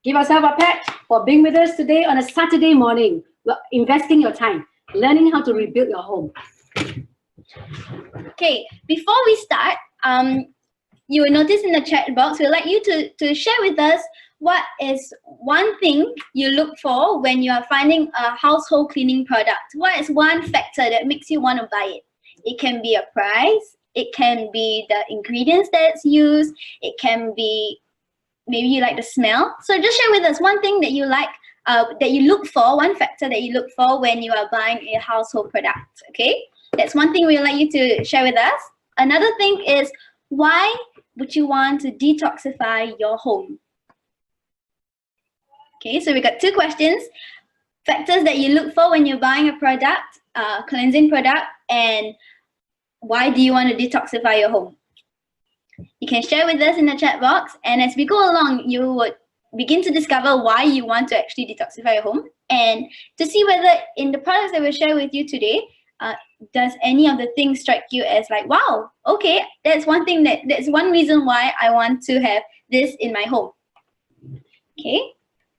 Give yourself a pat for being with us today on a Saturday morning. Investing your time, learning how to rebuild your home. Okay, before we start, you will notice in the chat box, we'd like you to share with us what is one thing you look for when you are finding a household cleaning product. What is one factor that makes you want to buy it? It can be a price, it can be the ingredients that's used, it can be maybe you like the smell. So just share with us one thing that you like, that you look for, one factor that you look for when you are buying a household product, okay? That's one thing we'd like you to share with us. Another thing is, why would you want to detoxify your home? Okay, so we got two questions. Factors that you look for when you're buying a product, cleansing product, and why do you want to detoxify your home? You can share with us in the chat box, and as we go along, you would begin to discover why you want to actually detoxify your home, and to see whether in the products that we'll share with you today, does any of the things strike you as like, wow, okay, that's one reason why I want to have this in my home. Okay.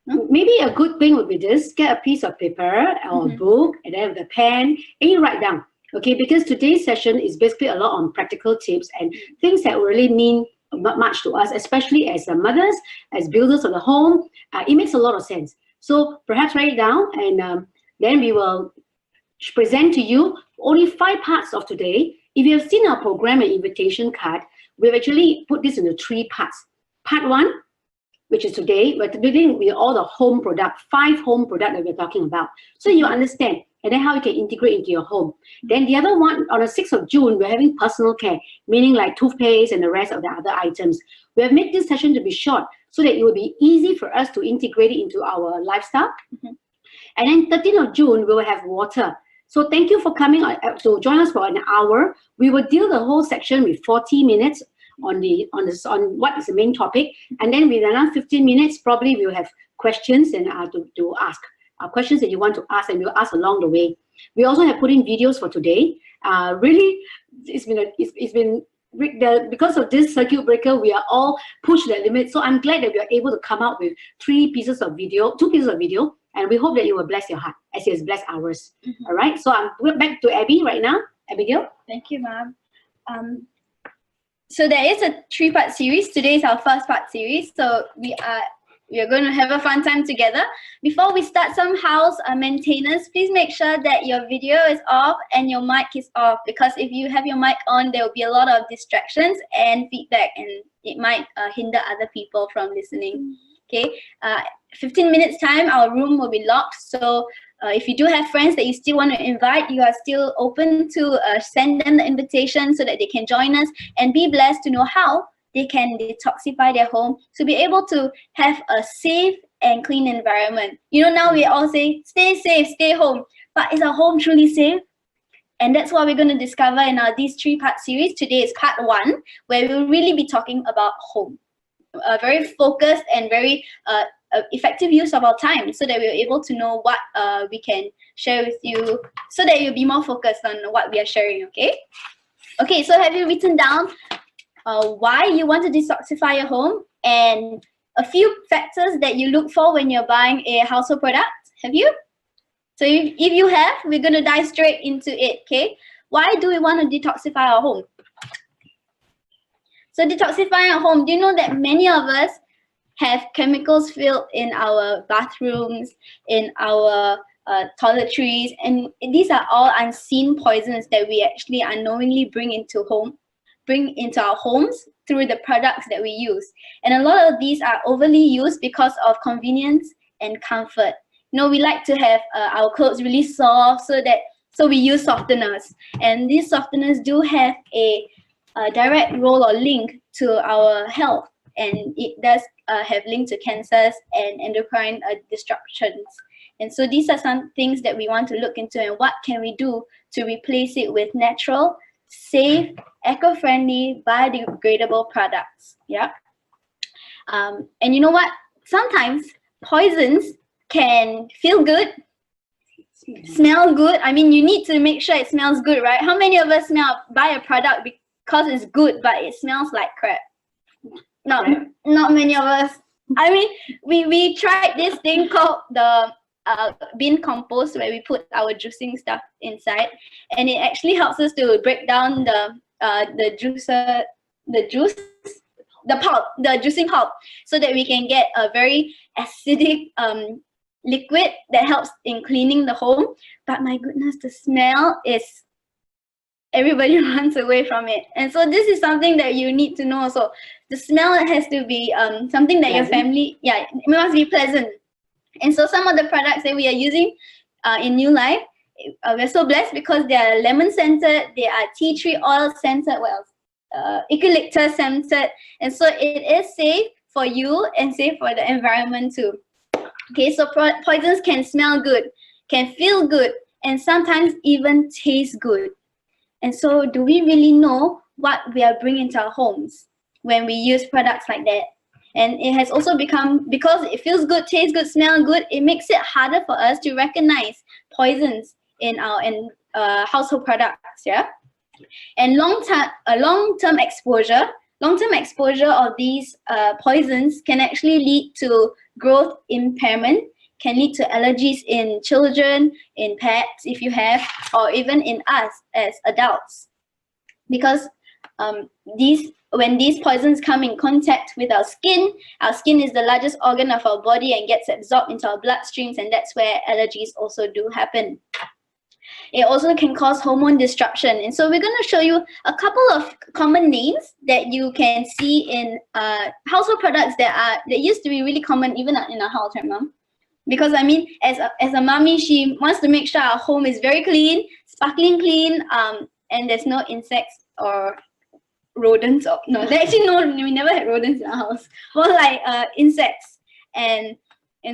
Maybe a good thing would be this: get a piece of paper or a book, and then with a pen, and you write down. Okay, because today's session is basically a lot on practical tips and things that really mean not much to us, especially as mothers, as builders of the home. It makes a lot of sense. So perhaps write it down, and then we will present to you only 5 parts of today. If you have seen our program and invitation card, we've actually put this into 3 parts. Part 1, which is today, we're dealing with all the home product, 5 home product that we're talking about. So you understand, and then how you can integrate into your home. Then the other one, on the 6th of June, we're having personal care, meaning like toothpaste and the rest of the other items. We have made this session to be short so that it will be easy for us to integrate it into our lifestyle. And then 13th of June, we will have water. So thank you for coming to join us for an hour. We will deal the whole section with 40 minutes on what is the main topic, and then with another 15 minutes, probably we'll have questions and to ask questions that you want to ask, and we'll ask along the way. We also have put in videos for today. Really, because of this circuit breaker, we are all pushed to the limit. So I'm glad that we are able to come out with 2 pieces of video, and we hope that you will bless your heart as it has blessed ours. All right. So I'm back to Abby right now. Abigail. Thank you, ma'am. So there is a 3-part series. Today is our first part series. So we are going to have a fun time together. Before we start, some house maintenance, please make sure that your video is off and your mic is off, because if you have your mic on, there will be a lot of distractions and feedback, and it might hinder other people from listening. Okay, 15 minutes time, our room will be locked. So if you do have friends that you still want to invite, you are still open to send them the invitation so that they can join us and be blessed to know how they can detoxify their home to be able to have a safe and clean environment. You know, now we all say, stay safe, stay home. But is our home truly safe? And that's what we're going to discover in these 3-part series. Today is part 1, where we'll really be talking about home. A very focused and very effective use of our time, so that we're able to know what we can share with you, so that you'll be more focused on what we are sharing, okay? Okay, so have you written down why you want to detoxify your home and a few factors that you look for when you're buying a household product? Have you? So if you have, we're going to dive straight into it, okay? Why do we want to detoxify our home? So detoxifying our home, do you know that many of us have chemicals filled in our bathrooms, in our toiletries, and these are all unseen poisons that we actually unknowingly bring into our homes through the products that we use. And a lot of these are overly used because of convenience and comfort. You know, we like to have our clothes really soft, so we use softeners, and these softeners do have a direct role or link to our health, and it does have link to cancers and endocrine disruptions. And so these are some things that we want to look into, and what can we do to replace it with natural, safe, eco-friendly, biodegradable products. Yeah. And you know what? Sometimes poisons can feel good, smell good. I mean, you need to make sure it smells good, right? How many of us buy a product because it's good, but it smells like crap? Not many of us. I mean, we tried this thing called the bean compost, where we put our juicing stuff inside, and it actually helps us to break down the juice, the pulp, the juicing pulp, so that we can get a very acidic liquid that helps in cleaning the home. But my goodness, the smell is, everybody runs away from it. And so this is something that you need to know. So the smell has to be something that your family, it must be pleasant. And so some of the products that we are using in New Life, we're so blessed because they are lemon scented, they are tea tree oil scented, eucalyptus scented, and so it is safe for you and safe for the environment too. Okay, so poisons can smell good, can feel good, and sometimes even taste good. And so do we really know what we are bringing into our homes when we use products like that? And it has also become, because it feels good, tastes good, smell good, it makes it harder for us to recognize poisons in our household products, yeah? And long-term exposure of these poisons can actually lead to growth impairment, can lead to allergies in children, in pets if you have, or even in us as adults. Because when these poisons come in contact with our skin is the largest organ of our body and gets absorbed into our bloodstreams, and that's where allergies also do happen. It also can cause hormone disruption. And so we're going to show you a couple of common names that you can see in household products that used to be really common even in our house, right, Mom? Because I mean, as a mommy, she wants to make sure our home is very clean, sparkling clean, and there's no insects or rodents. We never had rodents in our house. More like insects. And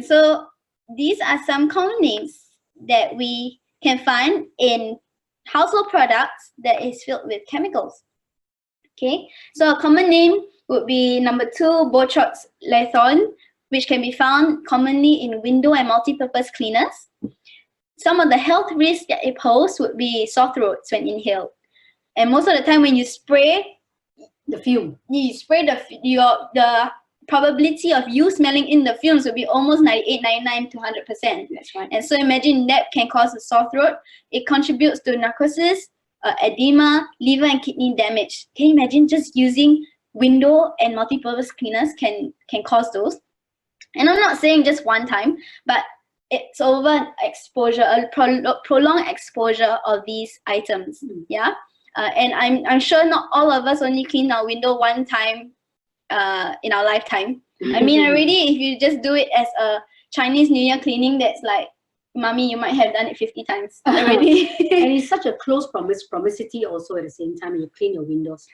so these are some common names that we can find in household products that is filled with chemicals. Okay, so a common name would be number 2, botryoxyethylene, which can be found commonly in window and multi-purpose cleaners. Some of the health risks that it poses would be sore throats when inhaled. And most of the time when you spray the fume, you spray the probability of you smelling in the fumes will be almost 98, 99 to 100%. That's right. And so imagine that can cause a sore throat. It contributes to necrosis, edema, liver and kidney damage. Can you imagine just using window and multi-purpose cleaners can cause those? And I'm not saying just one time, but it's over exposure, a prolonged exposure of these items. Yeah, and I'm sure not all of us only clean our window one time in our lifetime. I mean, already if you just do it as a Chinese New Year cleaning, that's like, mommy, you might have done it 50 times already. And it's such a close promiscuity also at the same time you clean your windows.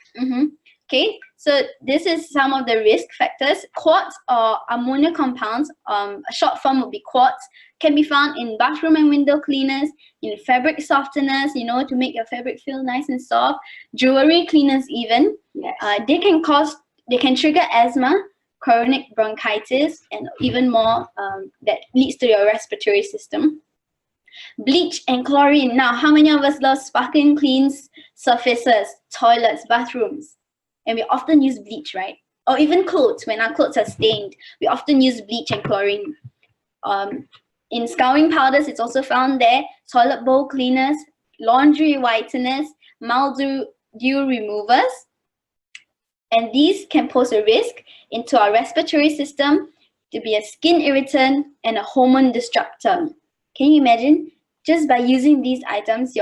Okay, so this is some of the risk factors. Quartz or ammonia compounds, a short form would be quartz, can be found in bathroom and window cleaners, in fabric softeners, to make your fabric feel nice and soft, jewelry cleaners even. Yes. They can trigger asthma, chronic bronchitis, and even more that leads to your respiratory system. Bleach and chlorine. Now, how many of us love sparkling clean surfaces, toilets, bathrooms? And we often use bleach, right? Or even clothes, when our clothes are stained, we often use bleach and chlorine. In scouring powders, it's also found there. Toilet bowl cleaners, laundry whiteners, mildew removers. And these can pose a risk into our respiratory system to be a skin irritant and a hormone disruptor. Can you imagine? Just by using these items,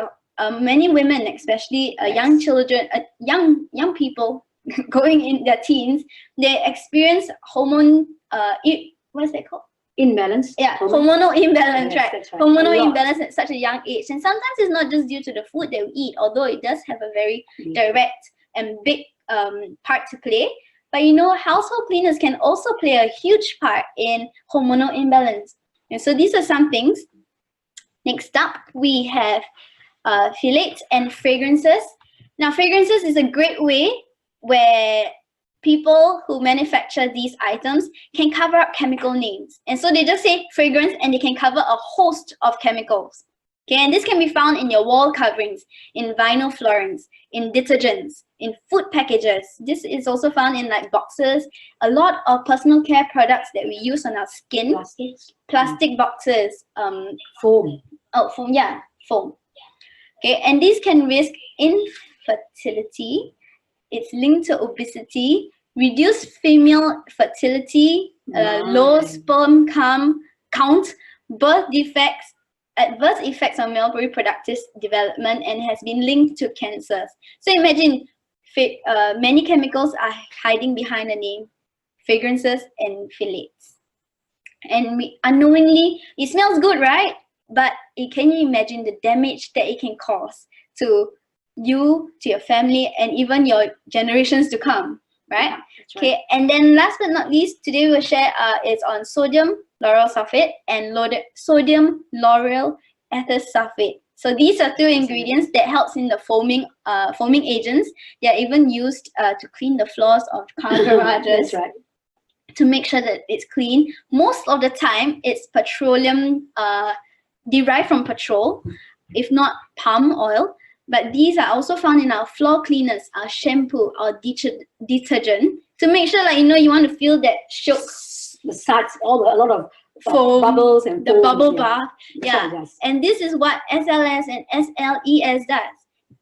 many women, especially young children, young people going in their teens, they experience hormone, what's that called? Imbalance. Yeah, hormonal imbalance, yes, right? Right. Hormonal imbalance at such a young age. And sometimes it's not just due to the food that we eat, although it does have a very direct and big part to play. But household cleaners can also play a huge part in hormonal imbalance. And so these are some things. Next up, we have phthalates and fragrances. Now, fragrances is a great way where people who manufacture these items can cover up chemical names. And so they just say fragrance and they can cover a host of chemicals. Okay, and this can be found in your wall coverings, in vinyl florins, in detergents, in food packages. This is also found in like boxes. A lot of personal care products that we use on our skin. Plastic boxes. Foam. Oh, foam, yeah, foam. Okay, and these can risk infertility. It's linked to obesity, reduced female fertility, low sperm count, birth defects, adverse effects on male reproductive development, and has been linked to cancers. So imagine many chemicals are hiding behind the name, fragrances and phthalates. And we unknowingly, it smells good, right? But can you imagine the damage that it can cause to you, to your family, and even your generations to come, right? Yeah, okay, and then last but not least, today we'll share is on sodium lauryl sulfate and sodium lauryl ether sulfate. So these are two ingredients that helps in the foaming agents. They are even used to clean the floors of car garages. That's right. To make sure that it's clean. Most of the time, it's petroleum derived from petrol, if not palm oil. But these are also found in our floor cleaners, our shampoo, our detergent, to make sure, like, you want to feel that shook, the suds, a lot of foam, bubbles and the foams, bubble bath. Yeah. And this is what SLS and SLES does.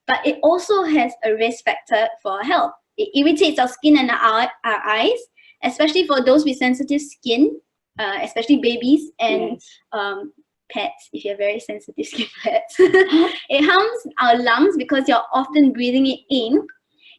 But it also has a risk factor for our health. It irritates our skin and our eyes, especially for those with sensitive skin, especially babies and pets, if you're very sensitive skin pets. It harms our lungs because you're often breathing it in.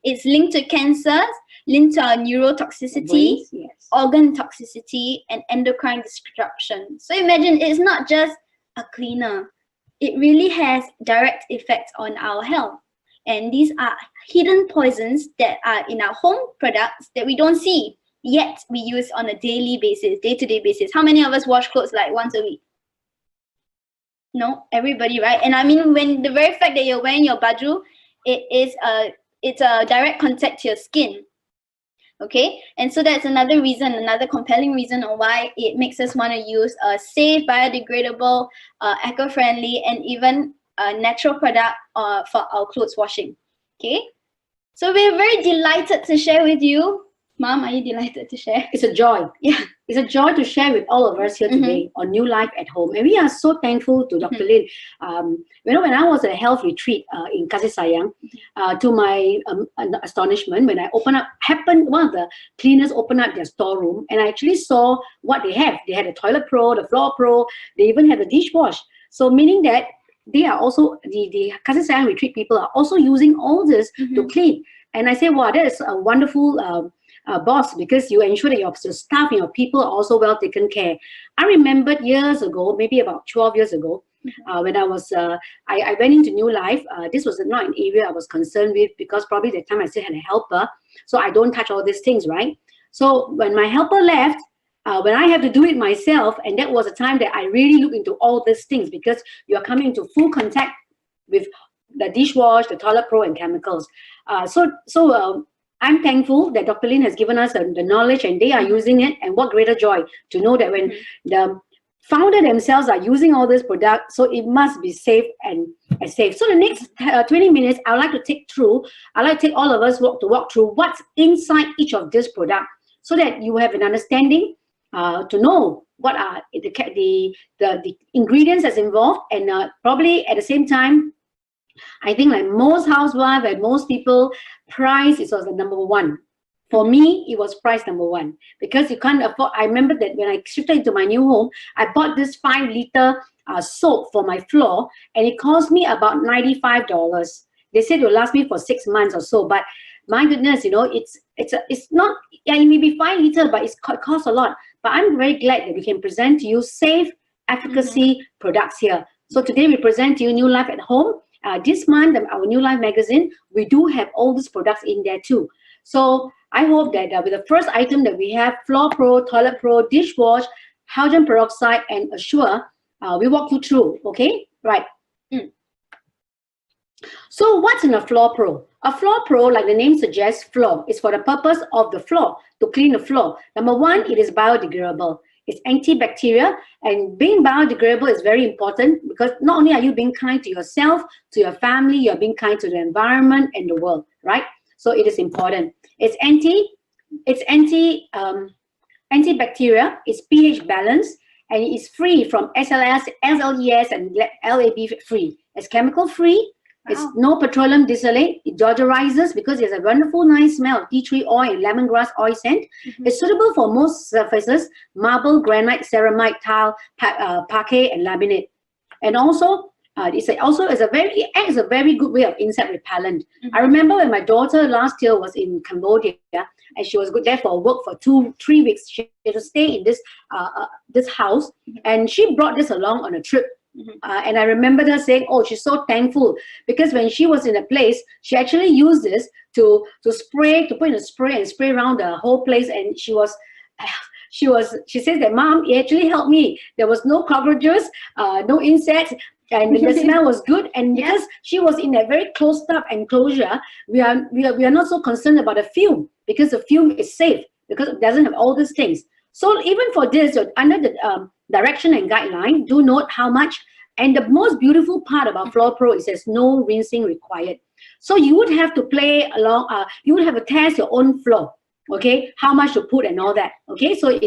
It's linked to cancers, linked to our neurotoxicity, organ toxicity, and endocrine disruption. So imagine it's not just a cleaner. It really has direct effects on our health. And these are hidden poisons that are in our home products that we don't see, yet we use on a daily basis, day-to-day basis. How many of us wash clothes like once a week? No, everybody, right? And I mean, when the very fact that you're wearing your baju, it's a direct contact to your skin. Okay, and so that's another reason, another compelling reason on why it makes us want to use a safe, biodegradable, eco-friendly, and even a natural product for our clothes washing. Okay, so we're very delighted to share with you. Mom, are you delighted to share? It's a joy. Yeah. It's a joy to share with all of us here today on New Life at Home. And we are so thankful to Dr. Lin. When I was at a health retreat in Kasih Sayang, to my astonishment, when I opened up, one of the cleaners opened up their storeroom, and I actually saw what they have. They had a Toilet Pro, the Floor Pro, they even had the dishwash. So meaning that they are also, the Kasih Sayang retreat people are also using all this to clean. And I say, wow, that is a wonderful boss, because you ensure that your staff and your people are also well taken care. I remembered years ago, maybe about 12 years ago, when I was, I went into New Life. This was not an area I was concerned with, because probably that time I still had a helper, so I don't touch all these things, right? So when my helper left, when I have to do it myself, and that was a time that I really looked into all these things, because you are coming into full contact with the dishwash, the Toilet Pro, and chemicals. I'm thankful that Dr. Lin has given us the knowledge, and they are using it. And what greater joy to know that when the founder themselves are using all this product, so it must be safe and safe. So the next 20 minutes, I'd like to take all of us to walk through what's inside each of this product, so that you have an understanding to know what are the ingredients that's involved, and probably at the same time, I think like most housewives and most people, price is also number one. For me, it was price number one, because you can't afford. I remember that when I shifted into my new home, I bought this 5-liter soap for my floor, and it cost me about $95. They said it will last me for 6 months or so, but my goodness, it's not. Yeah, it may be 5 liters, but it costs a lot. But I'm very glad that we can present to you safe, efficacy products here. So today we present to you New Life at Home. This month, our New Life magazine, we do have all these products in there too. So I hope that with the first item that we have, Floor Pro, Toilet Pro, Dishwash, Hydrogen Peroxide, and Assure, we walk you through, okay? Right. So what's in a Floor Pro? A Floor Pro, like the name suggests, floor, is for the purpose of the floor, to clean the floor. Number one, it is biodegradable. It's antibacterial, and being biodegradable is very important, because not only are you being kind to yourself, to your family, you're being kind to the environment and the world, right? So it is important. It's antibacterial, it's pH balanced, and it's free from SLS, SLES, and LAB free. It's chemical free. It's no petroleum distillate. It deodorizes because it has a wonderful, nice smell of tea tree oil and lemongrass oil scent. It's suitable for most surfaces: marble, granite, ceramite, tile, parquet, and laminate. And also, it acts a very good way of insect repellent. I remember when my daughter last year was in Cambodia, and she was there for work for 2-3 weeks. She had to stay in this house, and she brought this along on a trip. And I remember her saying, "Oh, she's so thankful because when she was in a place, she actually used this to put in a spray and spray around the whole place." And she says that, "Mom, it actually helped me. There was no cockroaches, no insects." And the smell was good, and because she was in a very closed up enclosure, we are not so concerned about the fume, because the fume is safe because it doesn't have all these things. So even for this, under the direction and guideline, do note how much. And the most beautiful part about Floor Pro is there's no rinsing required. So you would have to play along. You would have to test your own floor. Okay, how much to put and all that. Okay, so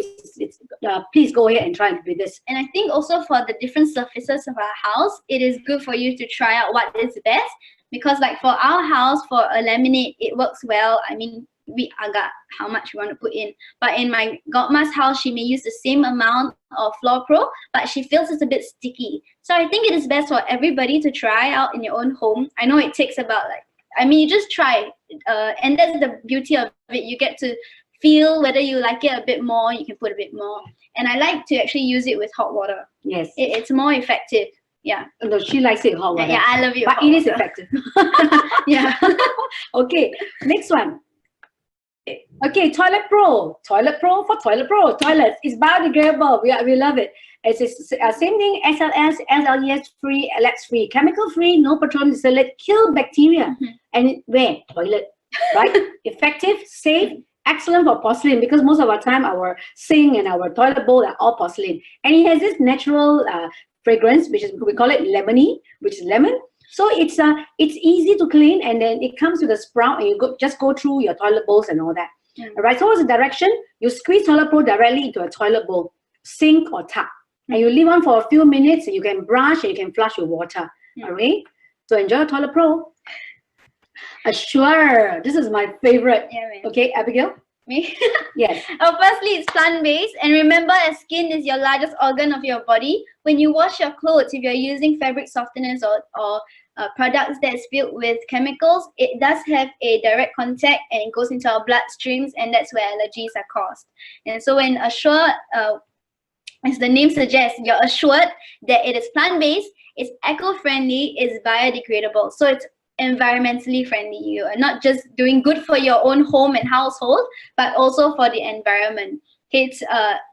please go ahead and try with this. And I think also for the different surfaces of our house, it is good for you to try out what is best, because like for our house, for a laminate, it works well. I mean, we agak how much we want to put in. But in my godma's house, she may use the same amount of Floor Pro, but she feels it's a bit sticky. So I think it is best for everybody to try out in your own home. I know it takes about you just try, and that's the beauty of it. You get to feel whether you like it a bit more, you can put a bit more. And I like to actually use it with hot water. Yes. It's more effective. Yeah. No, she likes it with hot water. Yeah, I love it. But it is effective. Yeah. Okay, next one. Okay, Toilet Pro. Toilet Pro for Toilet Pro. Toilets. It's biodegradable. We love it. It's the same thing, SLS, SLES free, LX free, chemical free, no petroleum distillate, kill bacteria. And where? Toilet, right? Effective, safe, excellent for porcelain, because most of our time our sink and our toilet bowl are all porcelain. And it has this natural fragrance, which is, we call it lemony, which is lemon. So it's easy to clean, and then it comes with a sprout, and you just go through your toilet bowls and all that. All right, so what's the direction? You squeeze Toilet Pro directly into a toilet bowl, sink or tub. And you leave on for a few minutes, and you can brush and you can flush with water. All right. So enjoy Toilet Pro. Sure. This is my favorite. Yeah, okay, Abigail? Me? Yes. Firstly, it's plant-based. And remember, as skin is your largest organ of your body, when you wash your clothes, if you're using fabric softeners or products that's filled with chemicals, it does have a direct contact and it goes into our bloodstreams, and that's where allergies are caused. And so when Assure, as the name suggests, you're assured that it is plant-based, it's eco-friendly, it's biodegradable. So it's environmentally friendly. You are not just doing good for your own home and household, but also for the environment. It's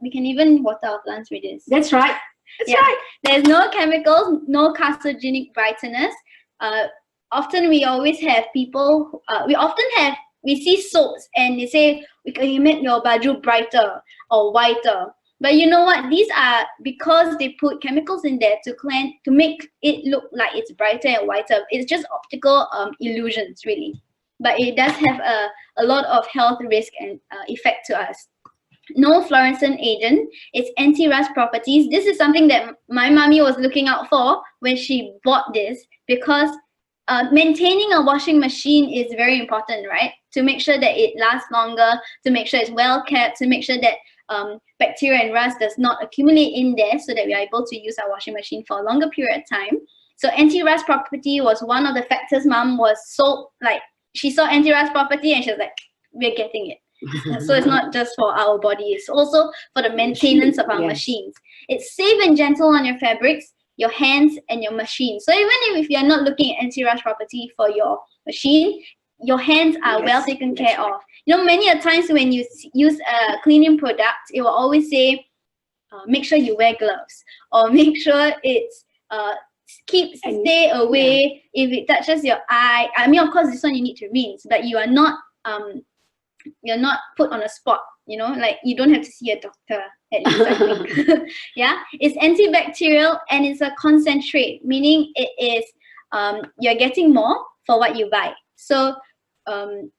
we can even water our plants with this. That's right. That's right. There's no chemicals, no carcinogenic brighteners. Often we always have people, we see soaps and they say, we can make your baju brighter or whiter. But you know what? These are because they put chemicals in there to cleanse, to make it look like it's brighter and whiter. It's just optical illusions, really. But it does have a lot of health risk and effect to us. No fluorescent agent. It's anti-rust properties. This is something that my mommy was looking out for when she bought this, because maintaining a washing machine is very important, right? To make sure that it lasts longer, to make sure it's well kept, to make sure that bacteria and rust does not accumulate in there, so that we are able to use our washing machine for a longer period of time. So anti-rust property was one of the factors Mom was so, like, she saw anti-rust property and she was like, we're getting it. So it's not just for our body, it's also for the maintenance of our machines. It's safe and gentle on your fabrics, your hands, and your machine. So even if you're not looking at anti-rust property for your machine, your hands are well taken care of. You know, many a times when you use a cleaning product, it will always say, make sure you wear gloves, or make sure it's stay away if it touches your eye. I mean, of course, this one you need to rinse, but you are not you're not put on a spot. You know, like you don't have to see a doctor at least, I think. Yeah, it's antibacterial and it's a concentrate, meaning it is you're getting more for what you buy. So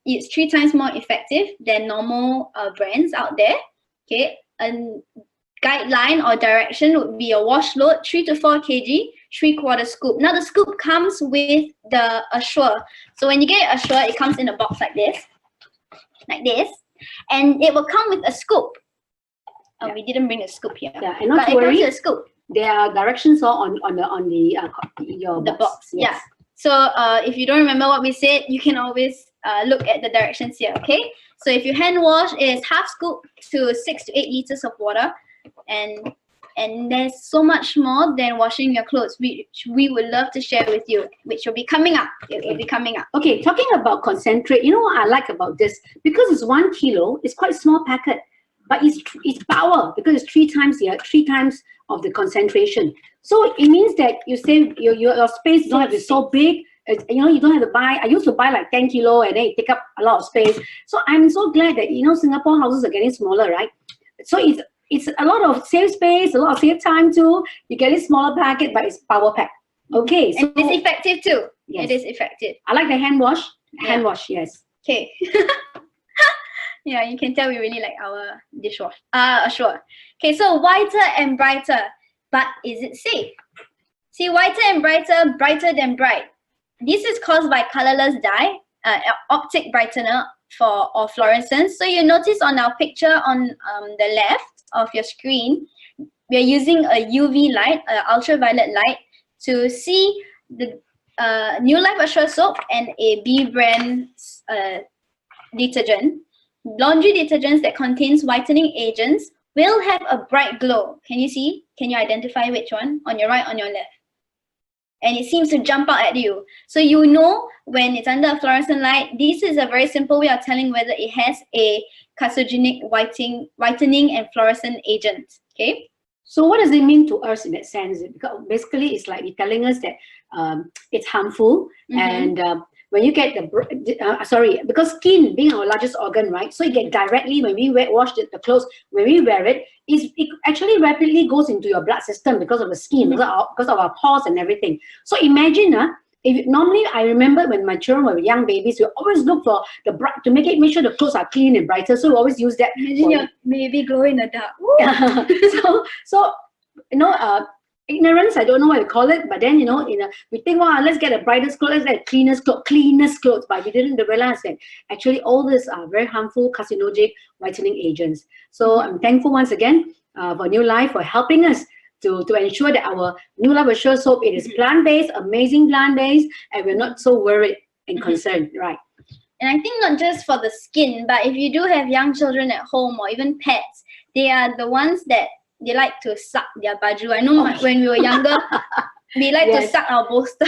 it's 3 times more effective than normal brands out there. Okay, a guideline or direction would be a wash load 3 to 4 kg, 3/4 scoop. Now the scoop comes with the Assure. So when you get Assure, it comes in a box like this, and it will come with a scoop. Yeah. We didn't bring a scoop here. Yeah, and not to but worry, it comes with a scoop. There are directions all on the box. Yes. Yeah. So if you don't remember what we said, you can always look at the directions here. Okay. So if you hand wash, it is half scoop to 6 to 8 liters of water, and there's so much more than washing your clothes, which we would love to share with you, which will be coming up. It will be coming up. Okay, talking about concentrate, you know what I like about this? Because it's 1 kilo, it's quite small packet, but it's power because it's 3 times of the concentration. So it means that you save your space don't have to be so big. You know, you don't have to buy. I used to buy like 10 kilo and then it take up a lot of space. So I'm so glad that, you know, Singapore houses are getting smaller, right? So it's a lot of save space, a lot of save time too. You get a smaller packet, but it's power pack. Okay, so and it's effective too. Yes. It is effective. I like the hand wash. Hand wash, yes. Okay. Yeah, you can tell we really like our dishwash. Assure. Okay, so whiter and brighter, but is it safe? See, whiter and brighter, brighter than bright. This is caused by colorless dye, optic brightener or fluorescence. So you notice on our picture on the left of your screen, we are using a UV light, ultraviolet light, to see the New Life Assure soap and a B brand detergent. Laundry detergents that contains whitening agents will have a bright glow. Can you see? Can you identify which one? On your right, on your left. And it seems to jump out at you. So you know when it's under a fluorescent light, this is a very simple way of telling whether it has a carcinogenic whitening and fluorescent agent. Okay? So what does it mean to us in that sense? Because basically it's like telling us that it's harmful, and when you get because skin being our largest organ, right? So you get directly when we wash the clothes, when we wear it, it actually rapidly goes into your blood system because of the skin, because of our pores and everything. So imagine, normally I remember when my children were young babies, we always look for the bright to make sure the clothes are clean and brighter. So we always use that. Imagine your baby glow in the dark. so you know, ignorance, I don't know what to call it, but then we think, wow, let's get the brightest clothes, let's get cleanest clothes, but we didn't realize that actually all these are very harmful carcinogenic whitening agents. So I'm thankful once again for New Life for helping us to ensure that our New Life Assure soap, it is plant-based, amazing plant-based, and we're not so worried and concerned, right? And I think not just for the skin, but if you do have young children at home or even pets, they are the ones that they like to suck their baju. I know when we were younger, we like to suck our bolster.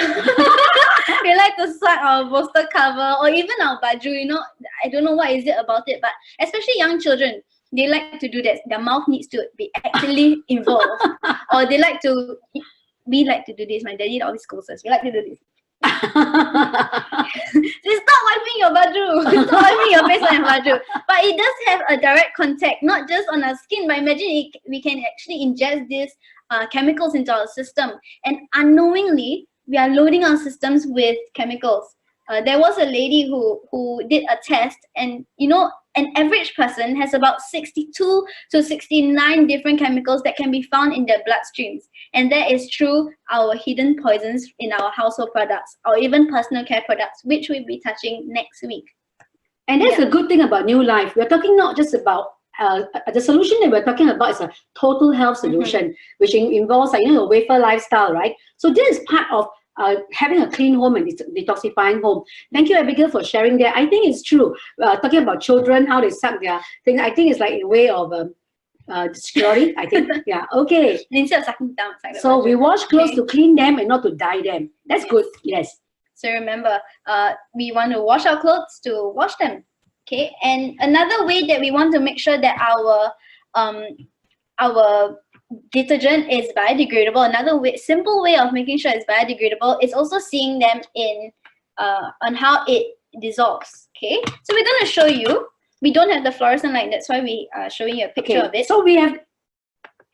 We like to suck our bolster cover or even our baju, you know. I don't know what is it about it, but especially young children, they like to do that. Their mouth needs to be actively involved. Or we like to do this. My daddy always scolds us. We like to do this. Stop wiping your baju. Stop wiping your face on your baju. But it does have a direct contact, not just on our skin, but imagine we can actually ingest these chemicals into our system, and unknowingly we are loading our systems with chemicals. There was a lady who did a test, and you know, an average person has about 62 to 69 different chemicals that can be found in their bloodstreams, and that is through our hidden poisons in our household products or even personal care products, which we'll be touching next week. And that's a good thing about New Life. We're talking not just about the solution that we're talking about is a total health solution, which involves a wafer lifestyle, right? So this is part of having a clean home and detoxifying home. Thank you, Abigail, for sharing that. I think it's true. Talking about children, how they suck their things, I think it's like a way of security, I think. Yeah, okay. Instead of sucking down. So we wash clothes to clean them and not to dye them. That's good, yes. So remember, we want to wash our clothes to wash them. Okay, and another way that we want to make sure that our detergent is biodegradable, another simple way of making sure it's biodegradable is also seeing them in on how it dissolves. Okay, so we're going to show you. We don't have the fluorescent light, that's why we are showing you a picture of it. So we have,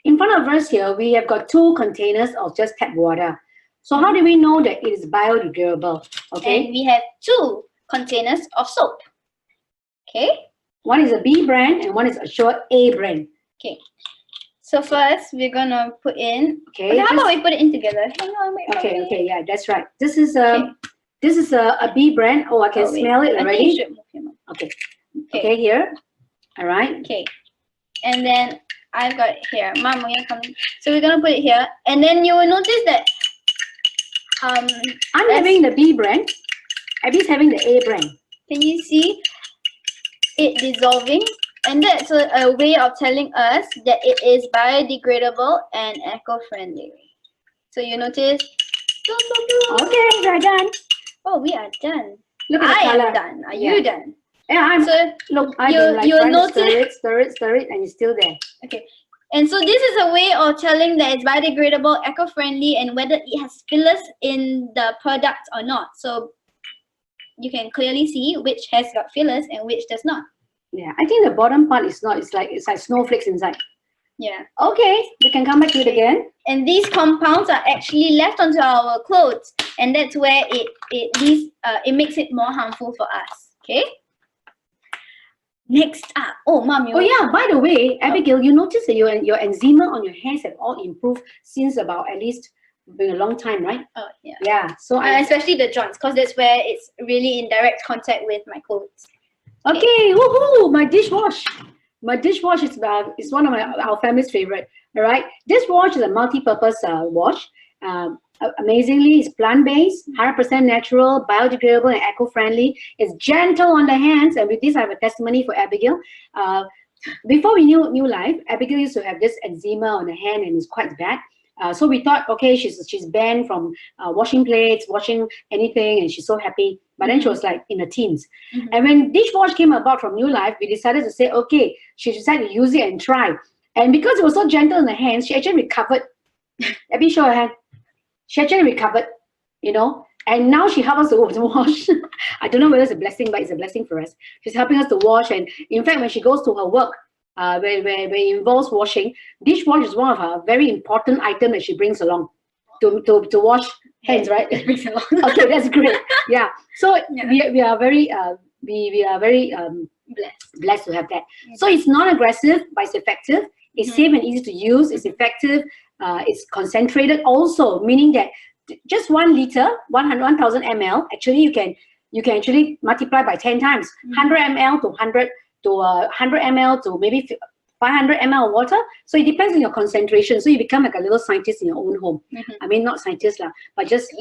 in front of us here, we have got 2 containers of just tap water. So how do we know that it is biodegradable? Okay, and we have 2 containers of soap. Okay. One is a B brand and one is a sure A brand. Okay. So first we're gonna put in. Okay. How about we put it in together? Hang on, wait. Okay. Okay. Yeah, that's right. This is a B brand. Oh, I can smell it already. I think you should move him up. Okay. Okay. Here. All right. Okay. And then I've got it here. Mom, will you come? So we're gonna put it here, and then you will notice that I'm having the B brand. Abby's having the A brand. Can you see it dissolving? And that's a way of telling us that it is biodegradable and eco-friendly. So you notice. Okay, we're done. Oh, we are done. Look at the I color. am done. Are you done? Yeah, I'm. So look, I've been like trying to stir it, and it's still there. Okay. And so this is a way of telling that it's biodegradable, eco-friendly, and whether it has fillers in the product or not. So you can clearly see which has got fillers and which does not. Yeah, I think the bottom part is not. It's like snowflakes inside. Yeah. Okay, we can come back to it again. And these compounds are actually left onto our clothes, and that's where it makes it more harmful for us. Okay. Next up, oh, Mom. Oh yeah. By the way, Abigail, you notice that your eczema on your hands have all improved since about at least been a long time, right? Oh yeah. Yeah. So especially the joints, because that's where it's really in direct contact with my clothes. Okay, woohoo! My dishwash. My dishwash is one of our family's favorite. All right, dishwash is a multi-purpose wash. Amazingly, it's plant-based, 100% natural, biodegradable, and eco-friendly. It's gentle on the hands, and with this, I have a testimony for Abigail. Before we knew life, Abigail used to have this eczema on the hand, and it's quite bad. So we thought, okay, she's banned from washing plates, washing anything, and she's so happy. But then she was like in the teens. And when dishwash came about from New Life, we decided to say, okay, she decided to use it and try. And because it was so gentle in the hands, she actually recovered. Abby, show her hand. She actually recovered, you know. And now she helps us to wash. I don't know whether it's a blessing, but it's a blessing for us. She's helping us to wash. And in fact, when she goes to her work, where it involves washing, dishwash is one of her very important items that she brings along to wash hands, right? Okay, that's great. Yeah. So we are very blessed to have that. So it's non-aggressive, but it's effective. It's safe and easy to use. It's effective. It's concentrated also, meaning that just 1 liter, 1,000 ml. Actually, you can actually multiply by 10 times. 100 ml to 100 ml to maybe 500 ml of water. So it depends on your concentration. So you become like a little scientist in your own home. I mean, not scientist lah, but just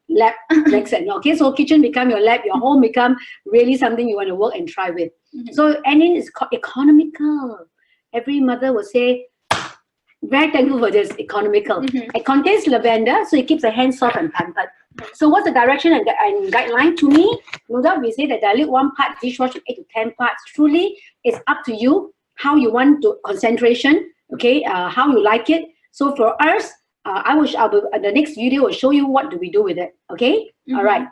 lab next. Okay, so kitchen become your lab, your home become really something you want to work and try with. So, and then it's economical. Every mother will say, very thankful for this, economical. It contains lavender, so it keeps the hands soft and pampered. So what's the direction and guideline? To me, no doubt we say that dilute 1 part dishwash to 8 to 10 parts. Truly, it's up to you how you want to concentration, okay, how you like it. So for us, the next video will show you what do we do with it, okay? All right.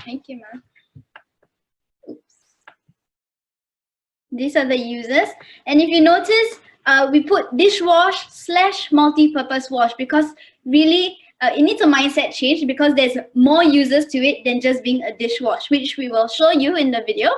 Thank you, Ma'am. These are the users, and if you notice, we put dishwash / multi-purpose wash because really it needs a mindset change because there's more users to it than just being a dishwash, which we will show you in the video.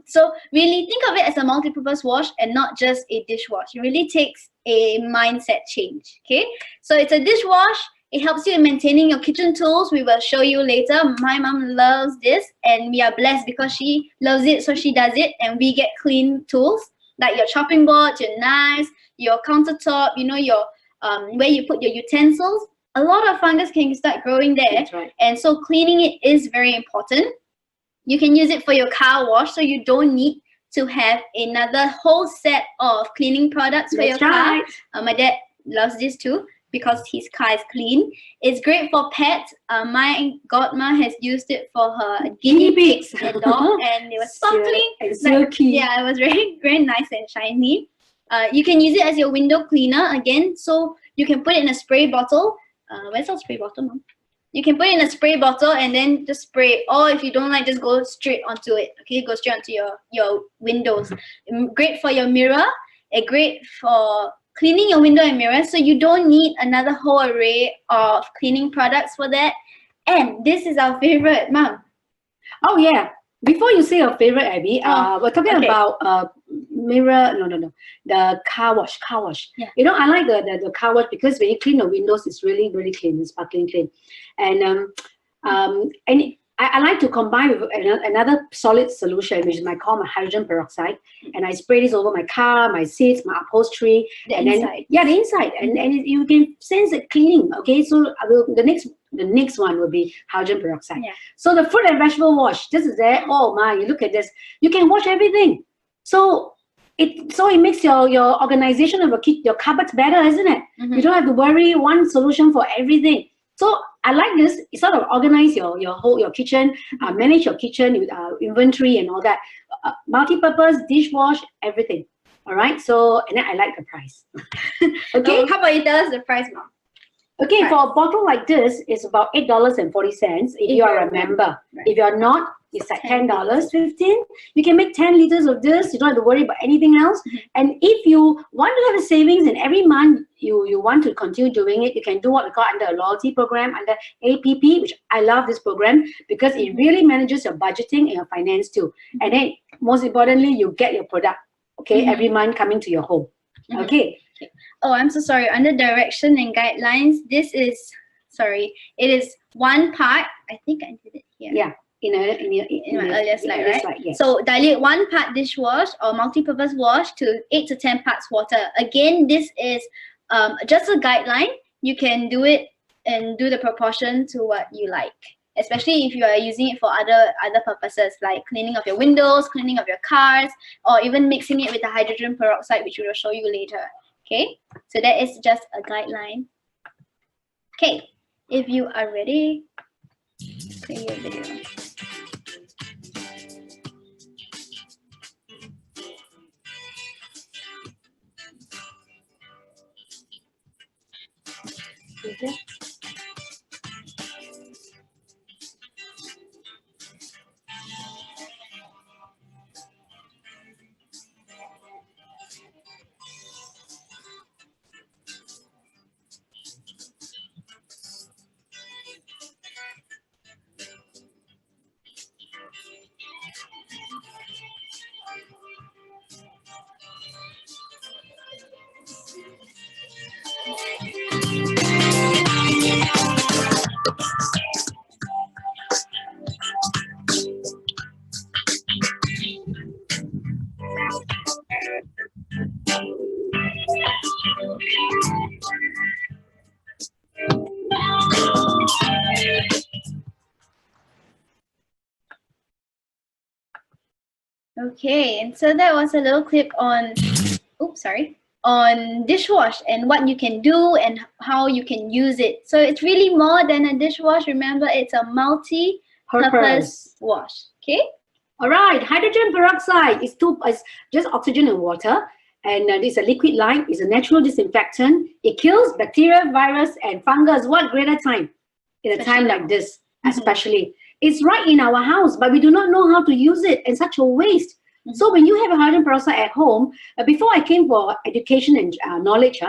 So really think of it as a multi-purpose wash and not just a dishwash. It really takes a mindset change, okay? So it's a dishwash. It helps you in maintaining your kitchen tools. We will show you later. My mom loves this and we are blessed because she loves it, so she does it and we get clean tools like your chopping board, your knives, your countertop, you know, your where you put your utensils. A lot of fungus can start growing there. That's right. And so cleaning it is very important. You can use it for your car wash, so you don't need to have another whole set of cleaning products for your car. My dad loves this too because his car is clean. It's great for pets. My godma has used it for her guinea pigs and dog, and it was sparkling. Silky. Yeah, it was very, very nice and shiny. You can use it as your window cleaner again, so you can put it in a spray bottle. Where's our spray bottle, Mom? You can put it in a spray bottle and then just spray it. Or if you don't like, just go straight onto it. Okay, go straight onto your windows. Great for your mirror. Great for cleaning your window and mirror. So you don't need another whole array of cleaning products for that. And this is our favorite, Mom. Oh yeah. Before you say your favorite, Abby, we're talking about mirror. No. The car wash. Car wash. Yeah. You know, I like the car wash because when you clean the windows, it's really clean. It's sparkling clean, and I like to combine with another solid solution, which is called my hydrogen peroxide, and I spray this over my car, my seats, my upholstery, The inside, and you can sense it cleaning. Okay, so the next one will be hydrogen peroxide. Yeah. So the fruit and vegetable wash, this is there. Oh my, you look at this. You can wash everything. So it makes your organization of your cupboards better, isn't it? You don't have to worry one solution for everything. So I like this. It sort of organize your kitchen, manage your kitchen with inventory and all that. Multi-purpose, dishwash, everything. All right. So and then I like the price. Okay. How about you tell us the price, Mom? Okay, for a bottle like this, it's about $8.40 if you are a member. Right. If you're not, it's like $10.15. You can make 10 liters of this. You don't have to worry about anything else. And if you want to have a savings and every month you want to continue doing it, you can do what we call under a loyalty program, under APP, which I love this program because it really manages your budgeting and your finance too. And then most importantly, you get your product, okay, every month coming to your home. Okay. Oh, I'm so sorry. Under direction and guidelines, this is, sorry, it is one part. I think I did it here. Yeah, in my earlier slide, right? Yes. So dilute 1 part dishwash or multi-purpose wash to 8 to 10 parts water. Again, this is just a guideline. You can do it and do the proportion to what you like, especially if you are using it for other purposes like cleaning of your windows, cleaning of your cars, or even mixing it with the hydrogen peroxide, which we will show you later. Okay, so that is just a guideline. Okay, if you are ready, play your video. Okay. Okay, and so that was a little clip on, on dishwash and what you can do and how you can use it. So it's really more than a dishwash. Remember, it's a multi-purpose wash. Okay. All right. Hydrogen peroxide is just oxygen and water, and it's a liquid light. It's a natural disinfectant. It kills bacteria, virus, and fungus. What greater time in a time like this, especially. It's right in our house, but we do not know how to use it, and such a waste. So when you have a hydrogen peroxide at home, before I came for education and knowledge,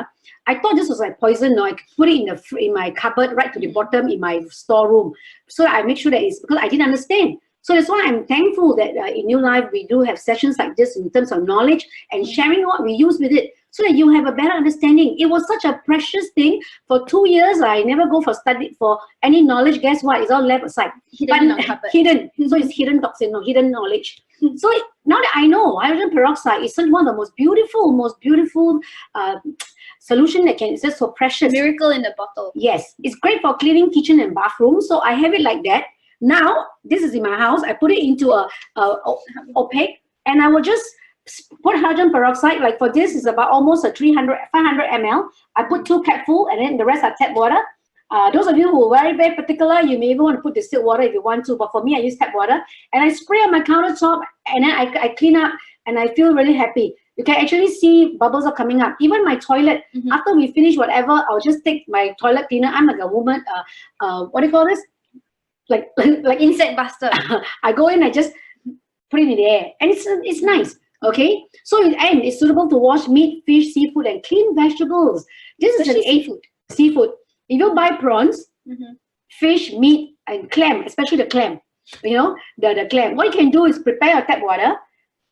I thought this was like poison. No, I could put it in my cupboard right to the bottom in my storeroom. So I make sure that it's because I didn't understand. So that's why I'm thankful that in New Life we do have sessions like this in terms of knowledge and sharing what we use with it, so that you have a better understanding. It was such a precious thing. For 2 years, I never go for study for any knowledge. Guess what? It's all left aside. Hidden. So it's hidden toxin, no, hidden knowledge. So now that I know, hydrogen peroxide is one of the most beautiful solution that it's just so precious. Miracle in the bottle. Yes, it's great for cleaning kitchen and bathroom. So I have it like that. Now this is in my house. I put it into a opaque, and I will just put hydrogen peroxide. Like for this is about almost a 500 ml. I put 2 capfuls, and then the rest are tap water. Those of you who are very particular, you may even want to put distilled water if you want to, but for me, I use tap water, and I spray on my countertop, and then I clean up, and I feel really happy. You can actually see bubbles are coming up. Even my toilet, after we finish whatever, I'll just take my toilet cleaner. I'm like a woman, what do you call this? Like insect buster. I go in, I just put it in the air, and it's nice. Okay, so it's suitable to wash meat, fish, seafood, and clean vegetables. This is an seafood. If you buy prawns, fish, meat, and clam, especially the clam, the clam. What you can do is prepare your tap water,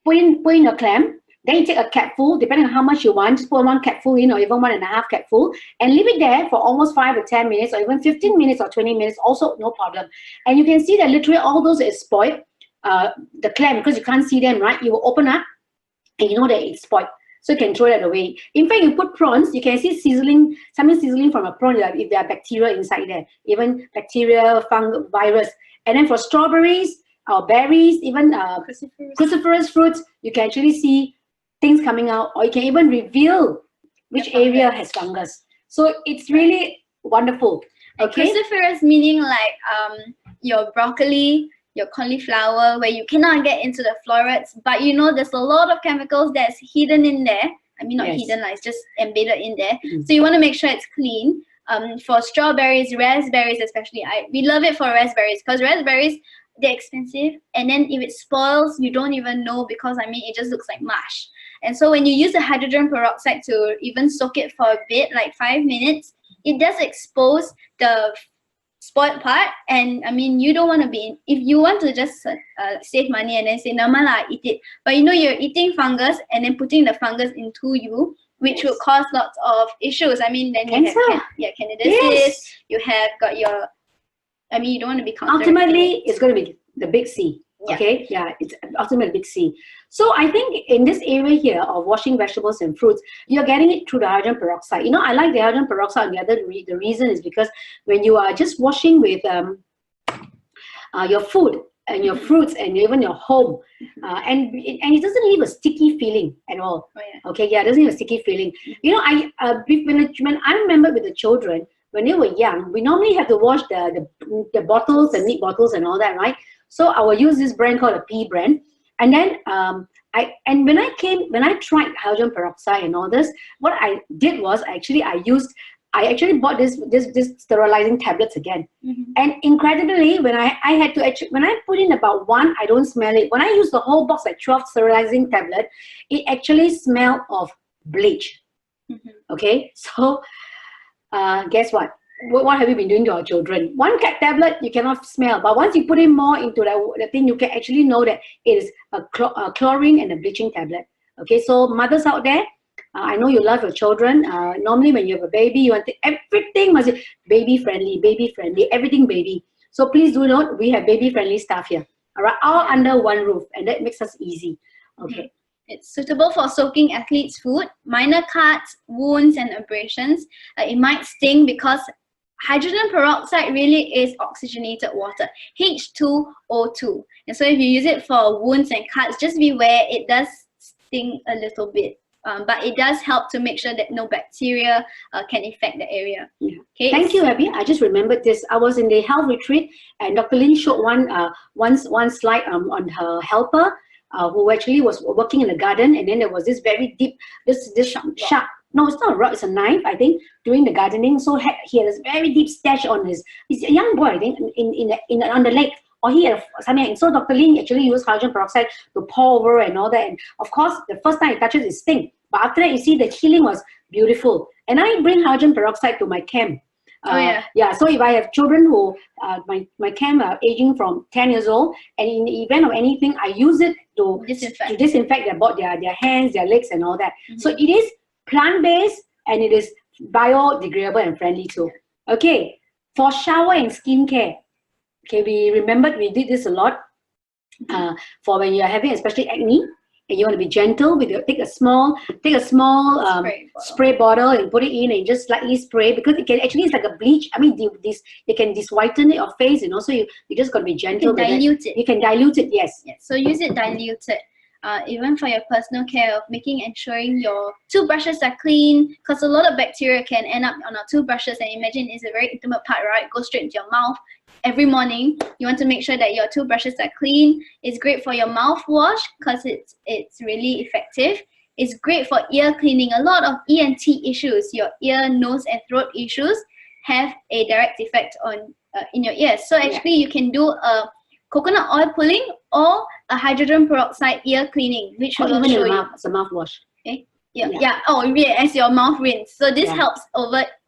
put in your clam, then you take a capful, depending on how much you want, just put 1 capful in or even 1.5 capful, and leave it there for almost 5 or 10 minutes or even 15 minutes or 20 minutes, also no problem. And you can see that literally all those is spoiled, the clam, because you can't see them, right? You will open up and you know that it's spoiled. So you can throw that away. In fact, you put prawns, you can see something sizzling from a prawn if there are bacteria inside there, even bacteria, fungus, virus. And then for strawberries or berries, even cruciferous fruits, you can actually see things coming out, or you can even reveal which area has fungus. So it's really wonderful. Okay. Cruciferous meaning like your broccoli, your cauliflower, where you cannot get into the florets, but there's a lot of chemicals that's hidden in there. I mean, not hidden, like it's just embedded in there. So you want to make sure it's clean. For strawberries, raspberries especially, we love it for raspberries, because raspberries, they're expensive, and then if it spoils, you don't even know, because it just looks like mush. And so when you use the hydrogen peroxide to even soak it for a bit, like 5 minutes, it does expose the spoiled part. And you don't want to if you want to just save money and then say, "Namala, eat it," but you're eating fungus and then putting the fungus into you, which will cause lots of issues. Then you have candidiasis, you have got your, you don't want to be ultimately it's going to be the big C. Okay, it's ultimately big C. So I think in this area here of washing vegetables and fruits, you're getting it through the hydrogen peroxide. I like the hydrogen peroxide. The reason is because when you are just washing with your food and your fruits and even your home, and it doesn't leave a sticky feeling at all. Okay, it doesn't leave a sticky feeling. When I remember with the children, when they were young, we normally have to wash the bottles, the meat bottles and all that, right? So I will use this brand called a P brand. And then when I tried hydrogen peroxide and all this, what I did was I actually bought this sterilizing tablets again. And incredibly, when I put in about 1, I don't smell it. When I use the whole box, like 12 sterilizing tablet, it actually smelled of bleach. Okay, so guess what? What have you been doing to our children? 1 cat tablet you cannot smell, but once you put in more into the thing, you can actually know that it is a chlorine and a bleaching tablet. Okay, so mothers out there, I know you love your children. Normally when you have a baby, you want everything must be baby friendly, everything baby. So please do note, we have baby friendly stuff here. All right, all under one roof, and that makes us easy. Okay. It's suitable for soaking athletes' food, minor cuts, wounds, and abrasions. It might sting because hydrogen peroxide really is oxygenated water, H2O2. And so if you use it for wounds and cuts, just beware, it does sting a little bit. But it does help to make sure that no bacteria can infect the area. Okay. Thank you, Abby. I just remembered this. I was in the health retreat, and Dr. Lin showed one slide on her helper, who actually was working in the garden, and then there was this very deep, this sharp, no, it's not a rock, it's a knife, I think, doing the gardening. So he had this very deep stash on he's a young boy, I think, on the leg, or he had something. And so Dr. Lin actually used hydrogen peroxide to pour over and all that. And of course, the first time it touches, it stings. But after that, you see the healing was beautiful. And I bring hydrogen peroxide to my camp. So if I have children who my camp are aging from 10 years old, and in the event of anything, I use it to disinfect their hands, their legs, and all that. So it is plant-based, and it is biodegradable and friendly too. Okay, for shower and skincare, okay, we remembered we did this a lot. For when you are having especially acne, and you want to be gentle with your, take a small spray bottle and put it in and just slightly spray, because it can actually, it's like a bleach. I mean, you can whiten your face, so you just got to be gentle. You can dilute it. You can dilute it, yes. So use it diluted. Even for your personal care, of ensuring your toothbrushes are clean, because a lot of bacteria can end up on our toothbrushes, and imagine it's a very intimate part, right? It goes straight into your mouth. Every morning, you want to make sure that your toothbrushes are clean. It's great for your mouthwash because it's really effective. It's great for ear cleaning. A lot of ENT issues, your ear, nose, and throat issues, have a direct effect on in your ears. So actually, you can do a coconut oil pulling or a hydrogen peroxide ear cleaning, which will show you. It's a mouthwash. Okay. As your mouth rinse. So this helps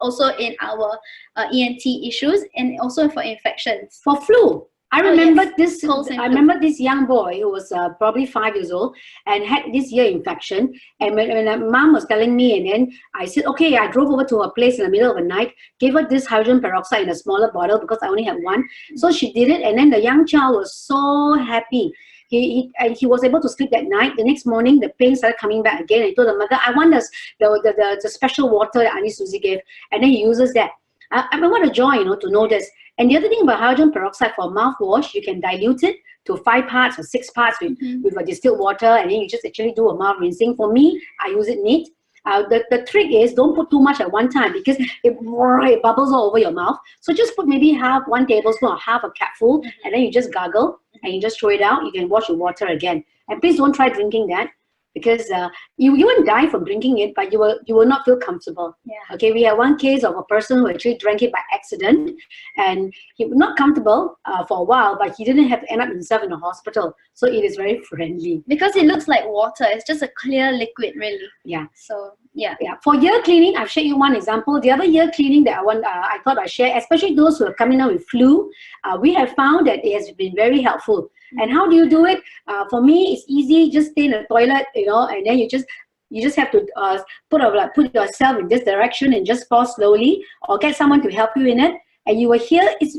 also in our ENT issues, and also for infections. For flu, I remember yes. I remember this young boy who was probably 5 years old and had this ear infection. And when my mom was telling me, and then I said, okay, I drove over to her place in the middle of the night, gave her this hydrogen peroxide in a smaller bottle because I only had one. So she did it, and then the young child was so happy. He was able to sleep that night. The next morning, the pain started coming back again. I told the mother, I want the special water that Auntie Susie gave, and then he uses that. I mean, what a joy, to know this. And the other thing about hydrogen peroxide for mouthwash, you can dilute it to 5 parts or 6 parts with a distilled water, and then you just actually do a mouth rinsing. For me, I use it neat. The trick is don't put too much at one time because it bubbles all over your mouth. So just put maybe 1 tablespoon or half a cupful, and then you just gargle and you just throw it out. You can wash with water again. And please don't try drinking that, because you won't die from drinking it, but you will not feel comfortable. Yeah. Okay, we had one case of a person who actually drank it by accident, and he was not comfortable for a while, but he didn't have to end up himself in a hospital. So it is very friendly. Because it looks like water. It's just a clear liquid, really. Yeah. So yeah. For ear cleaning, I've shared you one example. The other ear cleaning that I thought I'd share, especially those who are coming out with flu, we have found that it has been very helpful. And how do you do it? For me, it's easy. Just stay in the toilet, and then you just have to put yourself in this direction and just pause slowly, or get someone to help you in it. And you will hear it's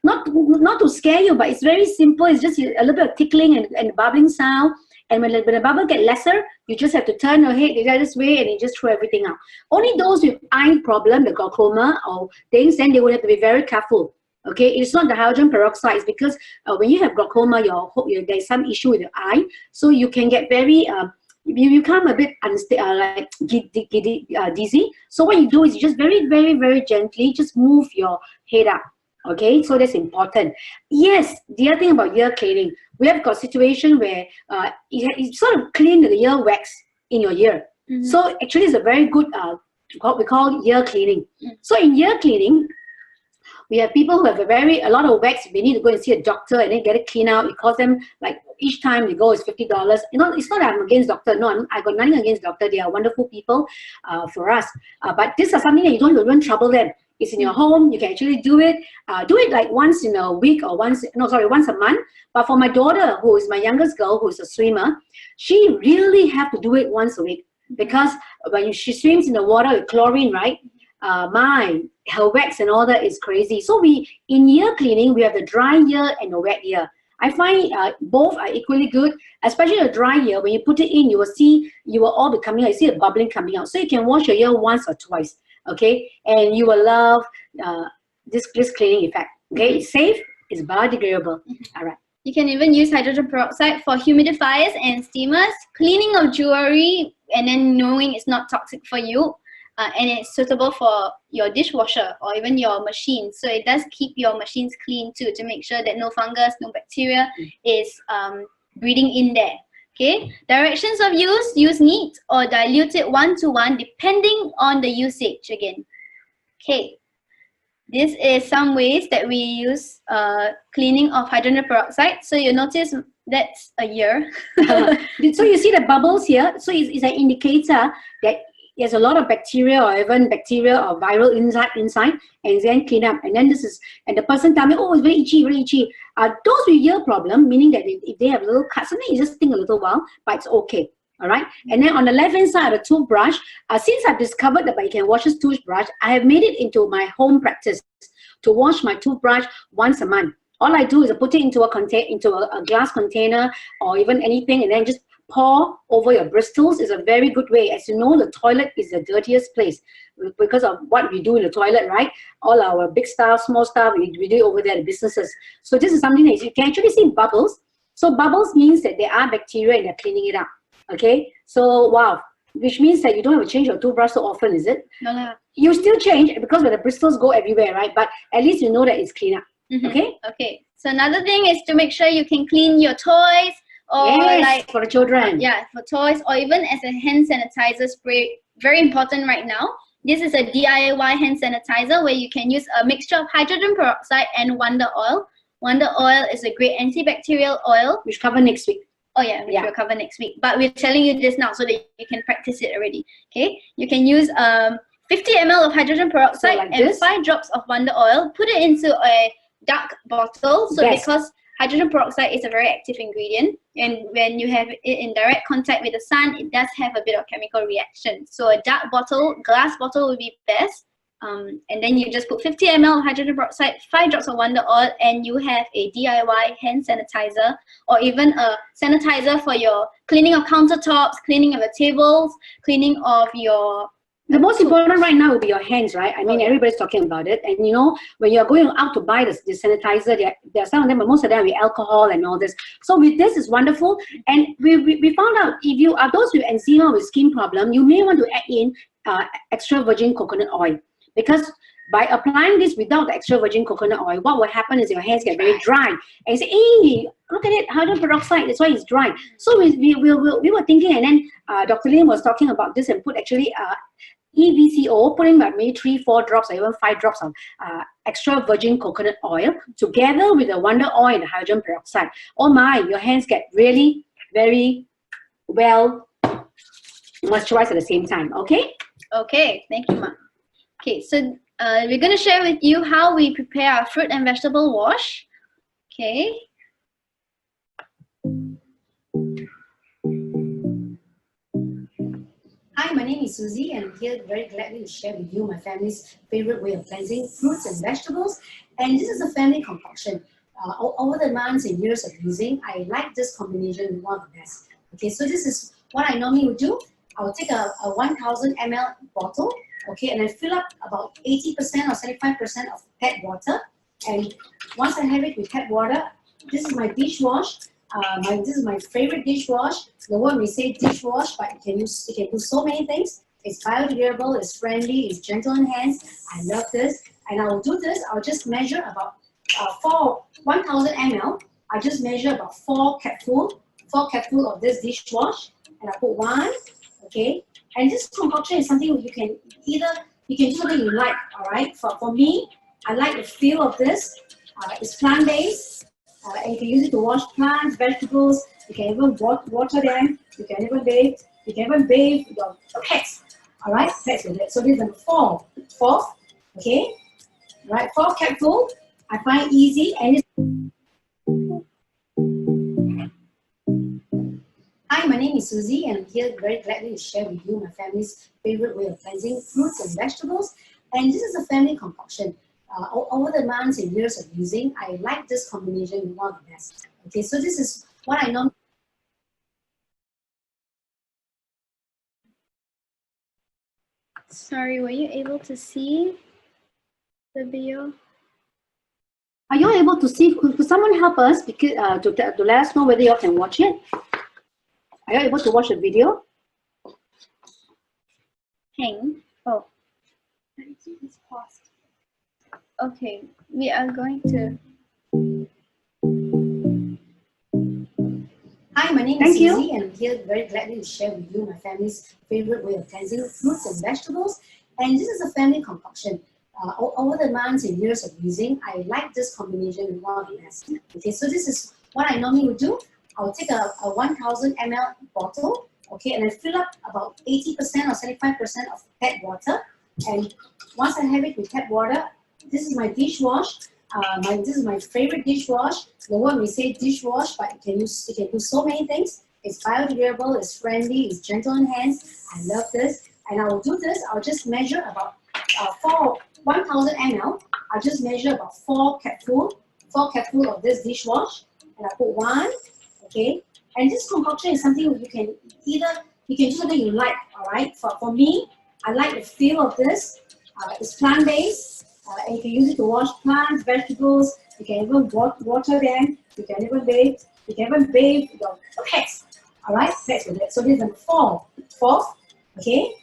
not to scare you, but it's very simple. It's just a little bit of tickling and bubbling sound. And when the bubble get lesser, you just have to turn your head the other way and you just throw everything out. Only those with eye problem, the glaucoma or things, then they will have to be very careful. Okay, it's not the hydrogen peroxide. It's because when you have glaucoma, there's some issue with your eye, so you can get very you become a bit dizzy. So what you do is you just very, very, very gently just move your head up. Okay, so that's important. Yes, the other thing about ear cleaning, we have got a situation where it sort of clean the ear wax in your ear. So actually, it's a very good what we call ear cleaning. So in ear cleaning, we have people who have a lot of wax. They need to go and see a doctor and then get it cleaned out. It costs them, like, each time they go is $50. It's not that I'm against doctor. No, I got nothing against doctor. They are wonderful people for us. But this is something that you don't trouble them. It's in your home. You can actually do it. Do it like once in a week or once a month. But for my daughter, who is my youngest girl, who is a swimmer, she really have to do it once a week, because when she swims in the water with chlorine, right? Her wax and all that is crazy. So in ear cleaning, we have the dry ear and the wet ear. I find both are equally good, especially the dry ear. When you put it in, you will all be coming out. You see the bubbling coming out. So you can wash your ear once or twice, okay? And you will love this cleaning effect, okay? It's safe, it's biodegradable. All right. You can even use hydrogen peroxide for humidifiers and steamers, cleaning of jewelry, and then knowing it's not toxic for you. And it's suitable for your dishwasher or even your machine. So it does keep your machines clean too, to make sure that no fungus, no bacteria is breeding in there. Okay. Directions of use neat or diluted 1:1 depending on the usage again. Okay. This is some ways that we use cleaning of hydrogen peroxide. So you notice that's a year. So you see the bubbles here. So it's an indicator that there's a lot of bacteria or even bacteria or viral inside, and then clean up. And then and the person tell me, oh, it's very itchy, very itchy. Those with ear problem, meaning that if they have a little cut, something you just sting a little while, but it's okay. All right. And then on the left-hand side of the toothbrush, since I've discovered that I can wash this toothbrush, I have made it into my home practice to wash my toothbrush once a month. All I do is I put it into a glass container or even anything, and then just pour over your bristles. Is a very good way. As you know, the toilet is the dirtiest place because of what we do in the toilet, right? All our big stuff, small stuff, we do it over there, the businesses. So this is something that you can actually see bubbles. So bubbles means that there are bacteria and they're cleaning it up. Okay, so wow, which means that you don't have to change your toothbrush so often, is it? No. You still change because when the bristles go everywhere, right? But at least you know that it's clean up. Okay. Okay. So another thing is to make sure you can clean your toys, or like for the children. Yeah, for toys, or even as a hand sanitizer spray. Very important right now. This is a DIY hand sanitizer where you can use a mixture of hydrogen peroxide and Wonder Oil. Wonder Oil is a great antibacterial oil, which cover next week. Oh yeah, which we'll cover next week. But we're telling you this now so that you can practice it already. Okay, you can use 50 ml of hydrogen peroxide and 5 drops of Wonder Oil. Put it into a dark bottle. So Yes. because hydrogen peroxide is a very active ingredient, and when you have it in direct contact with the sun, it does have a bit of chemical reaction. So a dark bottle, glass bottle would be best. And then you just put 50 ml of hydrogen peroxide, 5 drops of wonder oil, and you have a DIY hand sanitizer, or even a sanitizer for your cleaning of countertops, cleaning of the tables, cleaning of your... The most important right now will be your hands, right? I mean, everybody's talking about it. And you know, when you're going out to buy the sanitizer, there are some of them, but most of them with alcohol and all this. So with this, is wonderful. And we found out, if you are those with eczema, with skin problem, you may want to add in extra virgin coconut oil. Because by applying this without the extra virgin coconut oil, what will happen is your hands get very dry. And you say, hey, look at it, hydrogen peroxide, that's why it's dry. So we were thinking, and then Dr. Lim was talking about this and put actually EVCO, putting about maybe 3-4 drops or even 5 drops of extra virgin coconut oil together with the wonder oil and the hydrogen peroxide. Oh my, your hands get really very well moisturized at the same time, okay? Okay, thank you, Ma. Okay, so we're going to share with you how we prepare our fruit and vegetable wash. Okay. Hi, my name is Susie, and I'm here very gladly to share with you my family's favorite way of cleansing fruits and vegetables. And this is a family concoction. Over the months and years of using, I like this combination one of the best. Okay, so this is what I normally would do. I will take a 1000 ml bottle, okay, and I fill up about 80% or 75% of tap water. And once I have it with tap water, this is my dishwash. This is my favorite dishwash. The word may say dishwash, but it can do so many things. It's biodegradable, it's friendly, it's gentle on hands. I love this. And I will do this, I'll just measure about 1000 ml. I just measure about 4 capfuls of this dishwash. And I put 1, okay? And this concoction is something you can do something you like, all right? For me, I like the feel of this. It's plant-based. And you can use it to wash plants, vegetables. You can even water them. You can even bathe your pets. All right, pets with it. So this is number 4. Fourth, okay. All right, 4 capsule. I find easy and it's. Hi, my name is Susie, and I'm here very gladly to share with you my family's favorite way of cleansing fruits and vegetables. And this is a family concoction. Over the months and years of using, I like this combination one of the best. Okay, so this is what I know. Sorry, were you able to see the video? Are you able to see? Could someone help us because, to let us know whether you all can watch it? Are you able to watch the video? Hang. Oh, it's paused. Okay, we are going to. Hi, my name is Susie, and I'm here very gladly to share with you my family's favorite way of cleansing fruits and vegetables. And this is a family concoction. Over the months and years of using, I like this combination one of the best. Okay, so this is what I normally would do. I'll take a 1000 ml bottle, okay, and I fill up about 80% or 75% of tap water. And once I have it with tap water, this is my dishwash. This is my favorite dishwash. The word may say dishwash, but it can do so many things. It's biodegradable, it's friendly, it's gentle on hands. I love this. And I will do this, I'll just measure about 1000 ml. I'll just measure about 4 capfuls of this dishwash. And I put 1, okay? And this concoction is something you can do something you like, all right? For me, I like the feel of this. It's plant-based. And you can use it to wash plants, vegetables. You can even water them. You can even bathe your pets. All right, pets with it. So this is number 4. Fourth, okay.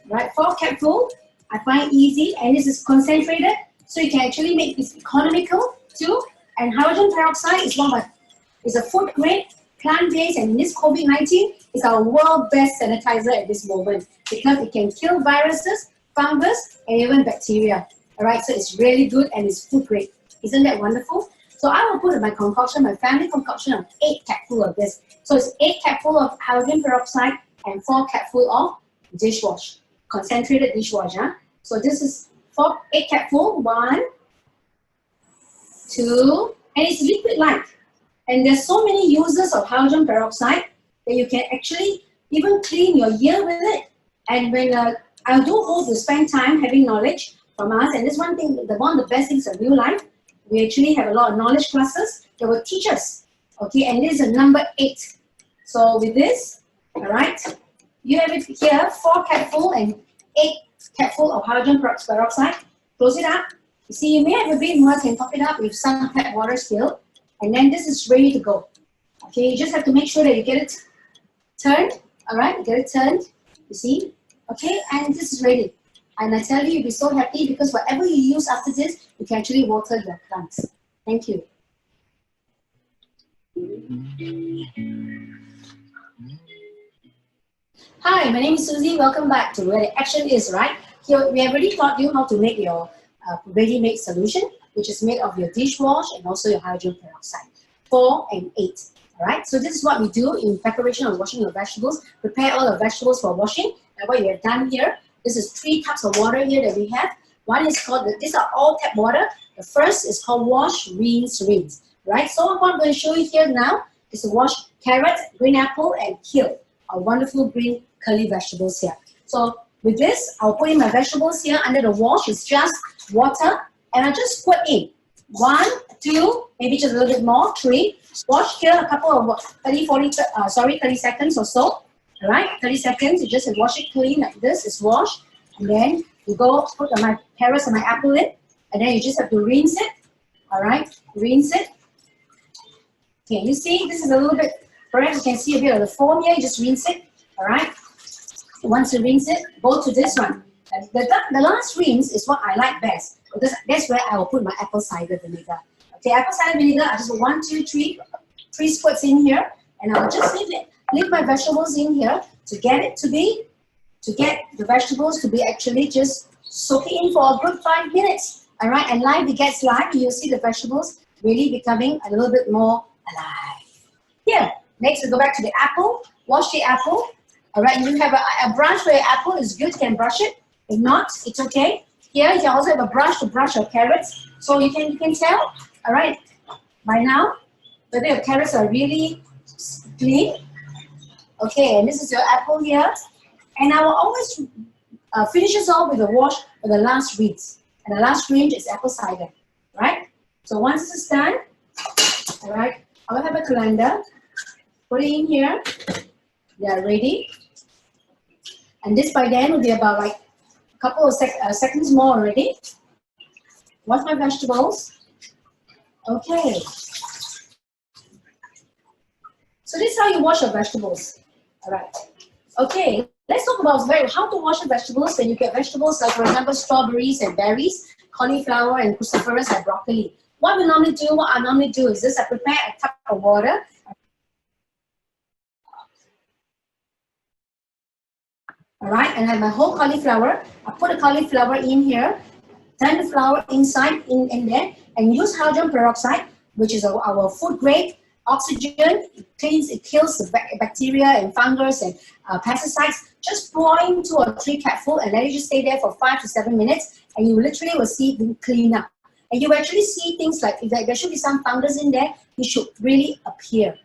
Right, 4 capsule. I find easy, and this is concentrated, so you can actually make this economical too. And hydrogen peroxide is a food grade, plant-based, and in this COVID-19, it's our world best sanitizer at this moment because it can kill viruses, fungus, and even bacteria. All right, so it's really good and it's food grade. Isn't that wonderful? So I will put in my concoction, my family concoction of 8 capfuls of this. So it's 8 capfuls of hydrogen peroxide and 4 capfuls of dishwash, concentrated dishwash. Huh? So this is 8 capfuls. 1, 2, and it's liquid-like. And there's so many uses of hydrogen peroxide that you can actually even clean your ear with it. And when I do hope you spend time having knowledge from us, and this one thing, one of the best things of New Life, we actually have a lot of knowledge classes that will teach us. Okay, and this is number 8. So with this, all right, you have it here, 4 capful and 8 capful of hydrogen peroxide. Close it up. You see, you may have a bit more, can top it up with some tap water still. And then this is ready to go. Okay, you just have to make sure that you get it turned. All right, get it turned. You see? Okay, and this is ready. And I tell you, you'll be so happy because whatever you use after this, you can actually water your plants. Thank you. Hi, my name is Susie. Welcome back to Where the Action Is, right? Here, we have already taught you how to make your ready-made solution, which is made of your dishwash and also your hydrogen peroxide, 4 and 8. All right, so this is what we do in preparation of washing your vegetables. Prepare all the vegetables for washing. And what you have done here, this is 3 cups of water here that we have. One is called, these are all tap water. The first is called wash, rinse, rinse. Right, so what I'm going to show you here now is to wash carrot, green apple, and kale, our wonderful green curly vegetables here. So with this, I'll put in my vegetables here under the wash. It's just water, and I'll just put in 1, 2, maybe just a little bit more, 3. Wash here a couple of 30 seconds or so. All right, 30 seconds. You just wash it clean like this. It's washed, and then you go put my carrots and my apple in, and then you just have to rinse it. All right, rinse it. Okay, you see, this is a little bit. Perhaps you can see a bit of the foam here. You just rinse it. All right. Once you rinse it, go to this one. The last rinse is what I like best because that's where I will put my apple cider vinegar. Okay, apple cider vinegar, I just 1, 2, 3 squirts in here, and I'll just leave my vegetables in here to get the vegetables to be actually just soaking in for a good 5 minutes. All right, and live it gets live, you'll see the vegetables really becoming a little bit more alive. Here, next we go back to the apple. Wash the apple. All right, you have a brush for your apple is good. You can brush it. If not, it's okay. Here you can also have a brush to brush your carrots, so you can tell. All right, by now whether your carrots are really clean. Okay, and this is your apple here, and I will always finish this off with a wash for the last rinse, and the last rinse is apple cider. Right. So once this is done, all right, I will have a colander. Put it in here. They are ready. And this by then will be about like a couple of seconds more already. Wash my vegetables. Okay. So this is how you wash your vegetables. All right. Okay. Let's talk about how to wash your vegetables when you get vegetables like, for example, strawberries and berries, cauliflower and cruciferous and broccoli. What I normally do is this: I prepare a cup of water. All right, and I have my whole cauliflower. I put the cauliflower in here, turn the flour inside in there, and use hydrogen peroxide, which is our food grade oxygen. It kills the bacteria and fungus and pesticides. Just pour in 2 or 3 capfuls and let it just stay there for 5 to 7 minutes, and you literally will see them clean up. And you actually see things like if there should be some fungus in there, it should really appear.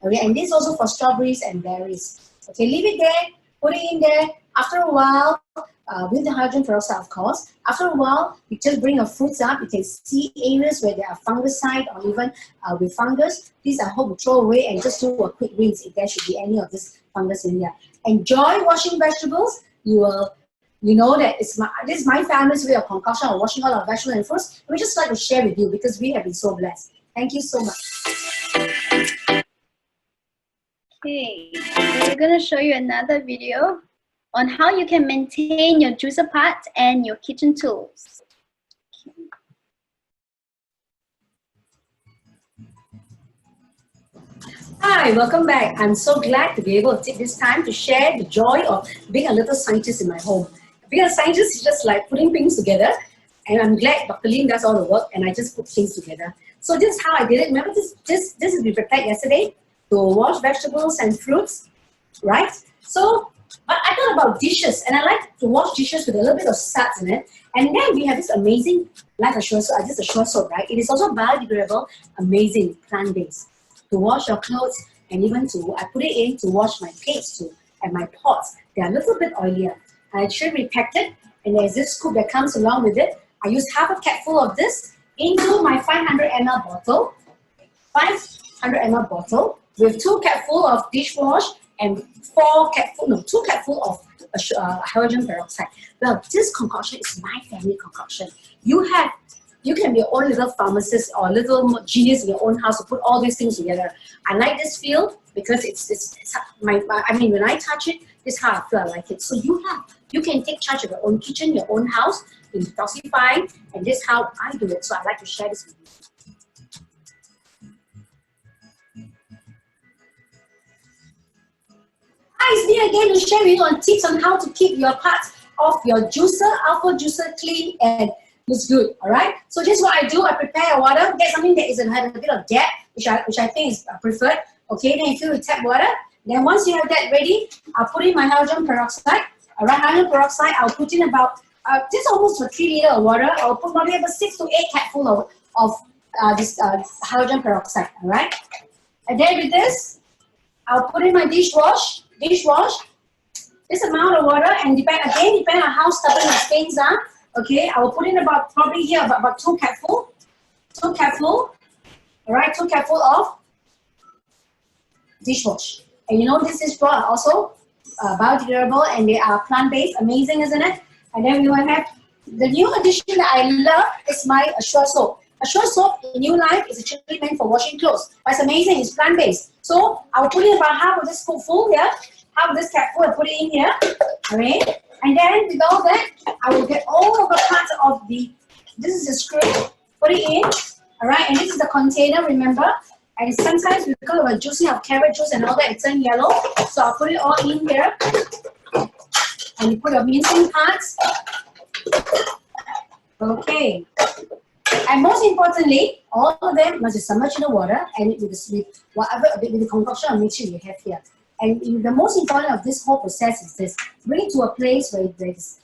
Okay, and this is also for strawberries and berries. Okay, leave it there, put it in there. After a while, with the hydrogen peroxide, of course, after a while, you just bring your fruits up. You can see areas where there are fungicide or even with fungus. These I hope you throw away and just do a quick rinse if there should be any of this fungus in there. Enjoy washing vegetables. You know that this is my family's way of concoction of washing all our vegetables and fruits. We just like to share with you because we have been so blessed. Thank you so much. Okay, so we're going to show you another video on how you can maintain your juicer pots and your kitchen tools. Hi, welcome back. I'm so glad to be able to take this time to share the joy of being a little scientist in my home. Being a scientist is just like putting things together, and I'm glad Dr. Lim does all the work and I just put things together. So this is how I did it. Remember this is we prepared yesterday to wash vegetables and fruits, right? So But I thought about dishes, and I like to wash dishes with a little bit of salt in it. And then we have this amazing life assurance, this assurance soap, right? It is also biodegradable, amazing, plant-based. To wash your clothes, and even I put it in to wash my plates too, and my pots. They are a little bit oilier. I actually repacked it, and there's this scoop that comes along with it. I use half a capful of this into my 500 ml bottle. 500 ml bottle with 2 capful of dishwash and 2 capful of hydrogen peroxide. Well, this concoction is my family concoction. You can be your own little pharmacist or little genius in your own house to put all these things together. I like this feel because I mean, when I touch it, this is how I feel I like it. So you can take charge of your own kitchen, your own house, in Detoxify, and this is how I do it. So I like to share this with you. Hi, it's me again to share with you on tips on how to keep your parts of your alpha juicer clean and looks good. All right. So this is what I do. I prepare water, get something that has a bit of depth, which I think is preferred. Okay. Then you fill with tap water. Then once you have that ready, I'll put in my hydrogen peroxide. All right, hydrogen peroxide. I'll put in about just almost for 3 liters of water. I'll put maybe about 6 to 8 capfuls of this hydrogen peroxide. All right. And then with this, I'll put in my dishwash. This amount of water, and depend on how stubborn my stains are. Okay, I will put in probably here about 2 capful. 2 capful. All right, 2 capful of dishwash. And you know this is also biodegradable, and they are plant-based. Amazing, isn't it? And then we will have the new addition that I love is my Assure soap. Assure soap in New Life is actually meant for washing clothes, but it's amazing. It's plant-based. So I will put in about half of this scoopful here, half of this capful. I put it in here. All right. And then with all that, I will get all of the parts of this is the screw, put it in, all right, and this is the container, remember, and sometimes because of the juicing of carrot juice and all that, it turns yellow, so I'll put it all in here, and you put your mincing parts, okay, and most importantly, all of them must be submerged in the water, and with the concoction of mixture you have here. And the most important of this whole process is this: bring it to a place where there is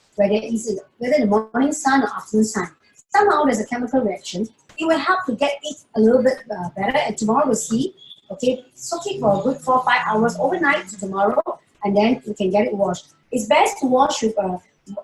whether the morning sun or afternoon sun. Somehow there's a chemical reaction. It will help to get it a little bit better. And tomorrow we'll see. Okay, soak it for a good 4 or 5 hours overnight to tomorrow, and then you can get it washed. It's best to wash with a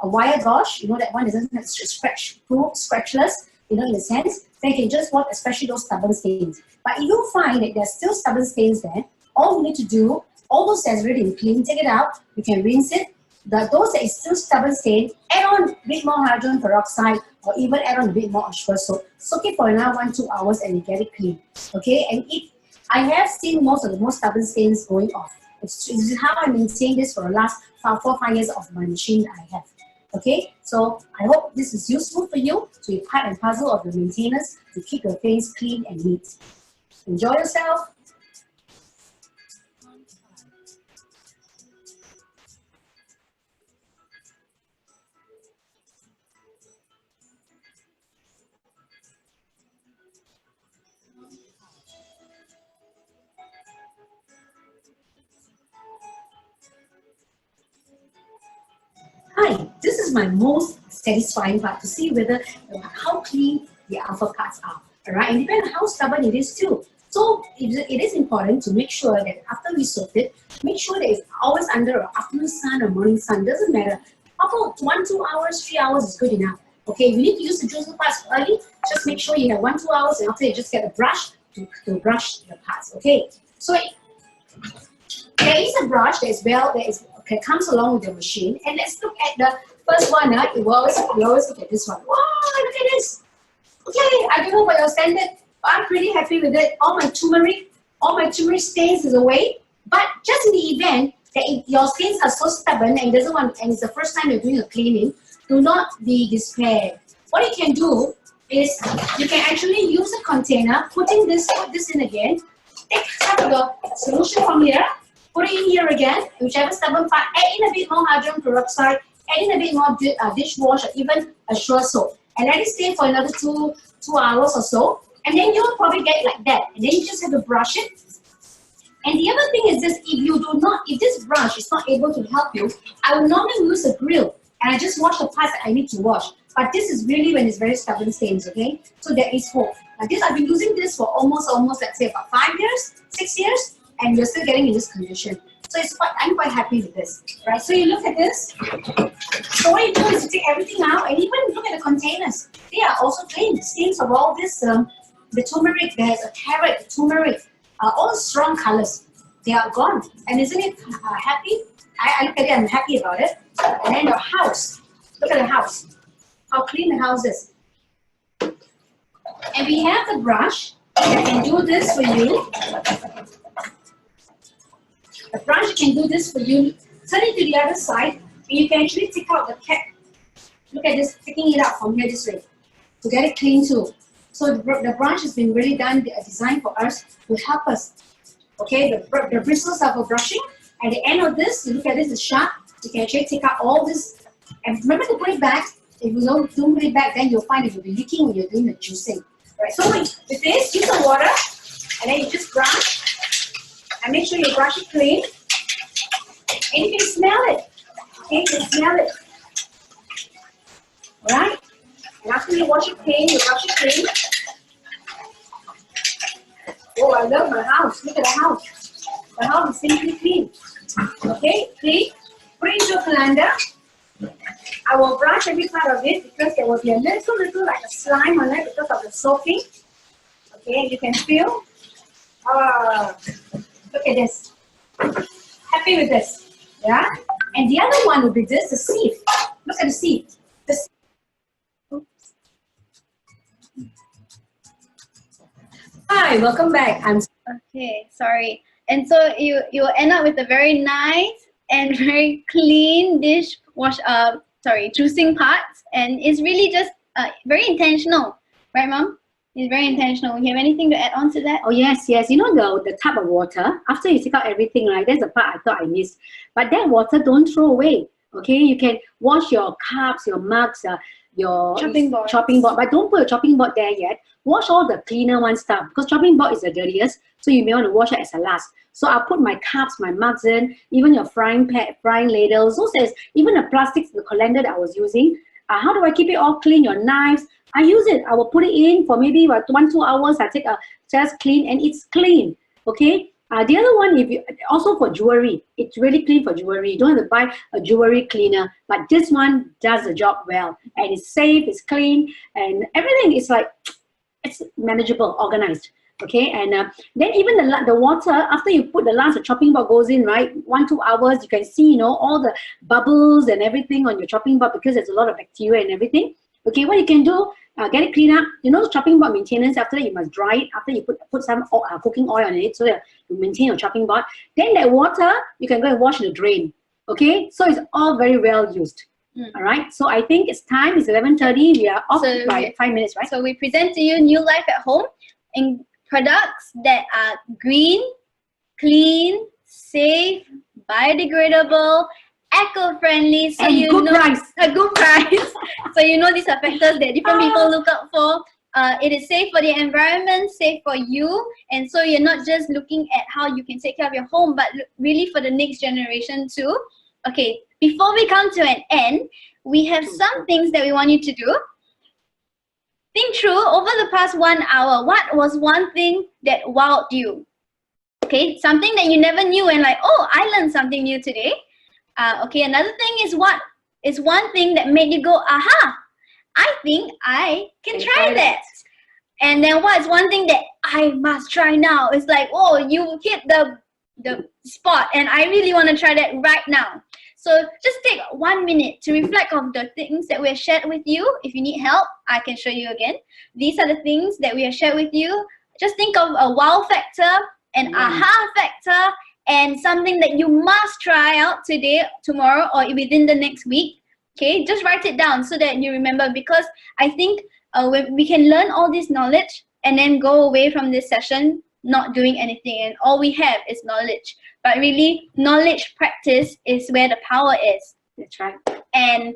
wire gauze. You know that one doesn't have scratchless. You know, in a sense, then you can just wash, especially those stubborn stains. But if you find that there's still stubborn stains there, all you need to do. All those that's already been clean, take it out. You can rinse it. Those that is still stubborn stain, add on a bit more hydrogen peroxide, or even add on a bit more Assure soap. Soak it for another 1-2 hours, and you get it clean. Okay, and I have seen most of the most stubborn stains going off. This is how I maintain this for the last 4 or 5 years of my machine that I have. Okay, so I hope this is useful for you to be part and puzzle of your maintenance to keep your things clean and neat. Enjoy yourself. Hi, this is my most satisfying part to see how clean the alpha parts are. All right, and depending on how stubborn it is too. So it is important to make sure that after we soak it, make sure that it's always under afternoon sun or morning sun. Doesn't matter. About 1-2 hours, 3 hours is good enough. Okay, you need to use the juicer parts early. Just make sure you have 1-2 hours, and after you just get a brush to brush the parts. Okay, so there is a brush that comes along with the machine, and let's look at the first one. We always look at this one. Wow, look at this. Okay, I don't know what your standard, but I'm pretty happy with it. All my turmeric stains is away. But just in the event that your stains are so stubborn and it's the first time you're doing a cleaning, do not be despaired. What you can do is you can actually use a container, put this in again, take some of the solution from here, put it in here again, whichever stubborn part, add in a bit more hydrogen peroxide, add in a bit more dishwash, or even Assure soap. And let it stay for another 2 hours or so. And then you'll probably get like that. And then you just have to brush it. And the other thing is this, if this brush is not able to help you, I will normally use a grill and I just wash the parts that I need to wash. But this is really when it's very stubborn stains, okay? So there is hope. Now this, I've been using this for almost, let's say about 5 years, 6 years, and you're still getting in this condition. So I'm quite happy with this, right? So you look at this. So what you do is you take everything out, and even look at the containers. They are also clean. The stains of all this, the turmeric, there's a carrot, the turmeric, all strong colors. They are gone. And isn't it happy? I look at it, I'm happy about it. And then your house. Look at the house. How clean the house is. And we have the brush that can do this for you. The brush can do this for you. Turn it to the other side, and you can actually take out the cap. Look at this, taking it out from here this way to get it clean too. So the brush has been really designed for us to help us. Okay, the bristles are for brushing. At the end of this, you look at this, it's sharp. You can actually take out all this. And remember to put it back. If you don't put it back, then you'll find it will be leaking when you're doing the juicing. Right, so with this, use the water, and then you just brush. And make sure you brush it clean. And you can smell it. Okay, you can smell it. Alright? And after you wash it clean, you brush it clean. Oh, I love my house. Look at the house. The house is simply clean. Okay, clean. Put it into a colander. I will brush every part of it because there will be a little like a slime on it because of the soaking. Okay, you can feel. Look at this. Happy with this. Yeah? And the other one will be this, the sieve. Look at the sieve. Hi, welcome back. Okay, sorry. And so you will end up with a very nice and very clean dish juicing parts, and it's really just very intentional, right, Mom? It's very intentional. You have anything to add on to that? Oh yes. You know the tub of water, after you take out everything, right? There's a part I thought I missed. But that water, don't throw away. Okay, you can wash your cups, your mugs, your chopping board, but don't put a chopping board there yet. Wash all the cleaner one stuff, because chopping board is the dirtiest, so you may want to wash it as a last. So I'll put my cups, my mugs in, even your frying ladles, those is even the plastics, the colander that I was using. How do I keep it all clean? Your knives, I use it. I will put it in for maybe about 1-2 hours. I take a just clean, and it's clean. Okay. The other one, also for jewelry, it's really clean for jewelry. You don't have to buy a jewelry cleaner, but this one does the job well, and it's safe, it's clean, and everything is like, it's manageable, organized. Okay, and then even the water, after you put the last chopping board goes in, right, 1-2 hours, you can see, all the bubbles and everything on your chopping board because there's a lot of bacteria and everything. Okay, what you can do, get it clean up. Chopping board maintenance, after that you must dry it, after you put some cooking oil on it so that you maintain your chopping board. Then that water, you can go and wash in the drain. Okay, so it's all very well used. All right, so I think it's time, it's 11:30, we are off by 5 minutes, right? So we present to you New Life at Home in products that are green, clean, safe, biodegradable, eco-friendly, so and good price. A good price. So these are factors that different people look out for. It is safe for the environment, safe for you, and so you're not just looking at how you can take care of your home, but really for the next generation too. Okay, before we come to an end, we have some things that we want you to do. Think through, over the past 1 hour, what was one thing that wowed you? Okay, something that you never knew and like, oh, I learned something new today. Okay, another thing is, what is one thing that made you go, aha, I think I can try that. And then what is one thing that I must try now? It's like, oh, you hit the spot and I really want to try that right now. So just take 1 minute to reflect on the things that we have shared with you. If you need help, I can show you again. These are the things that we have shared with you. Just think of a wow factor, an aha factor, and something that you must try out today, tomorrow, or within the next week. Okay, just write it down so that you remember, because I think we can learn all this knowledge and then go away from this session not doing anything, and all we have is knowledge. But really, knowledge practice is where the power is. That's right. And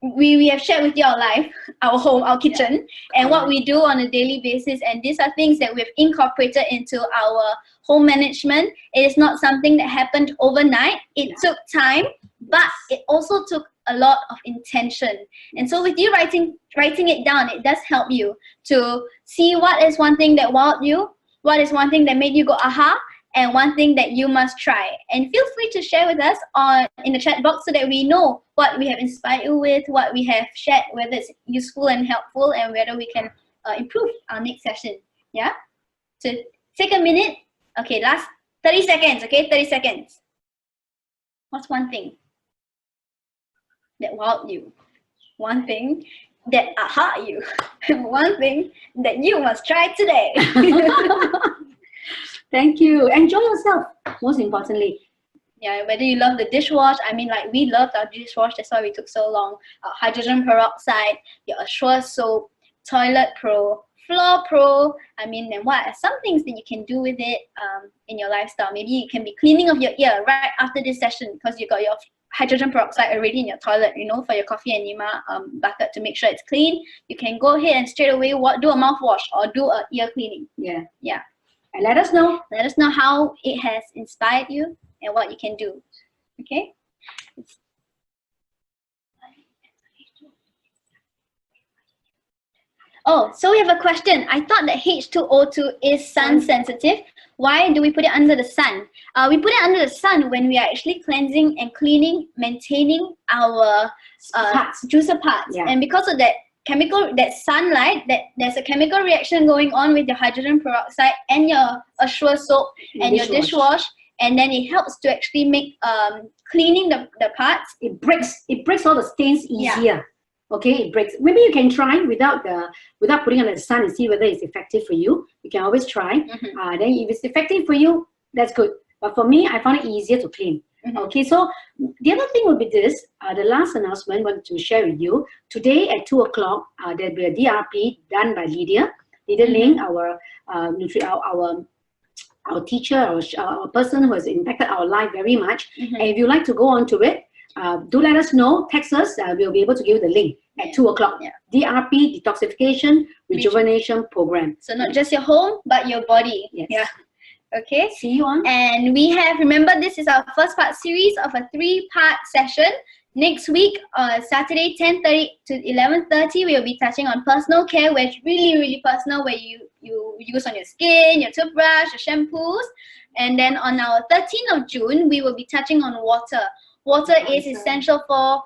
we have shared with you our life, our home, our kitchen, and what we do on a daily basis. And these are things that we've incorporated into our home management. It is not something that happened overnight. It took time, but it also took a lot of intention. And so with you writing it down, it does help you to see what is one thing that wowed you, what is one thing that made you go aha, and one thing that you must try. And feel free to share with us in the chat box so that we know what we have inspired you with, what we have shared, whether it's useful and helpful, and whether we can improve our next session. Yeah? So take a minute. Okay, last 30 seconds. Okay, 30 seconds. What's one thing that wowed you? One thing that aha you. One thing that you must try today. Thank you. Enjoy yourself, most importantly. Yeah, whether you love the dishwash, I mean, like, we loved our dishwash, that's why we took so long. Hydrogen peroxide, your Assure soap, Toilet Pro, Floor Pro. I mean, then what are some things that you can do with it in your lifestyle? Maybe it can be cleaning of your ear right after this session because you got your hydrogen peroxide already in your toilet, you know, for your coffee enema bucket to make sure it's clean. You can go ahead and straight away do a mouthwash or do a ear cleaning. Yeah. Yeah. And let us know. Let us know how it has inspired you and what you can do. Okay? Oh, so we have a question. I thought that H2O2 is sun sensitive. Why do we put it under the sun? We put it under the sun when we are actually cleansing and cleaning, maintaining our juicer parts. Yeah. And because of that sunlight, there's a chemical reaction going on with your hydrogen peroxide and your Assure soap and your dishwash, and then it helps to actually make cleaning the parts. It breaks all the stains easier. Yeah. Okay, it breaks. Maybe you can try without putting it under the sun and see whether it's effective for you. You can always try. Then if it's effective for you, that's good. But for me, I found it easier to clean. Okay, so the other thing will be this, the last announcement I want to share with you. Today at 2 o'clock, there'll be a DRP done by Lydia Ling, our teacher, our person who has impacted our life very much. And if you'd like to go on to it, do let us know, text us, we'll be able to give you the link at 2 o'clock. DRP, Detoxification, Rejuvenation Program. So not just your home, but your body. Yes. Yeah. Okay. See you on. And we have, remember, this is our first part series of a 3-part session. Next week, Saturday, 10:30 to 11:30, we'll be touching on personal care, where it's really, really personal, where you use on your skin, your toothbrush, your shampoos. And then on our 13th of June, we will be touching on water. Water is essential for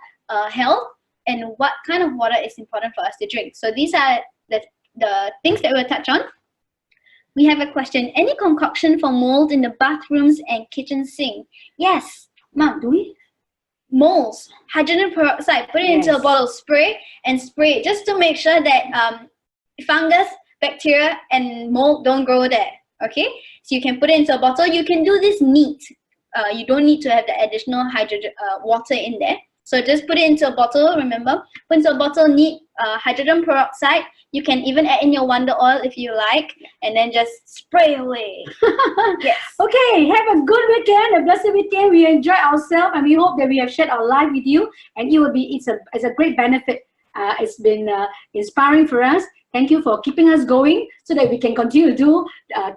health, and what kind of water is important for us to drink. So these are the things that we'll touch on. We have a question. Any concoction for mold in the bathrooms and kitchen sink? Yes. Mom, do we? Molds. Hydrogen peroxide. Put it into a bottle, spray it just to make sure that fungus, bacteria, and mold don't grow there. Okay? So you can put it into a bottle. You can do this neat. You don't need to have the additional hydrogen water in there. So just put it into a bottle, remember. Put into a bottle, neat hydrogen peroxide. You can even add in your Wonder Oil if you like, and then just spray away. Yes. Okay, have a good weekend, a blessed weekend. We enjoy ourselves, and we hope that we have shared our life with you, and it's a great benefit. It's been inspiring for us. Thank you for keeping us going so that we can continue to do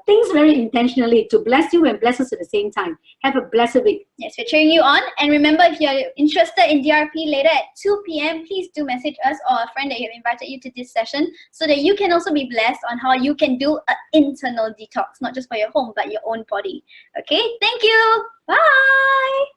things very intentionally to bless you and bless us at the same time. Have a blessed week. Yes, we're cheering you on. And remember, if you're interested in DRP later at 2 p.m., please do message us or a friend that you have invited you to this session so that you can also be blessed on how you can do an internal detox, not just for your home, but your own body. Okay, thank you. Bye.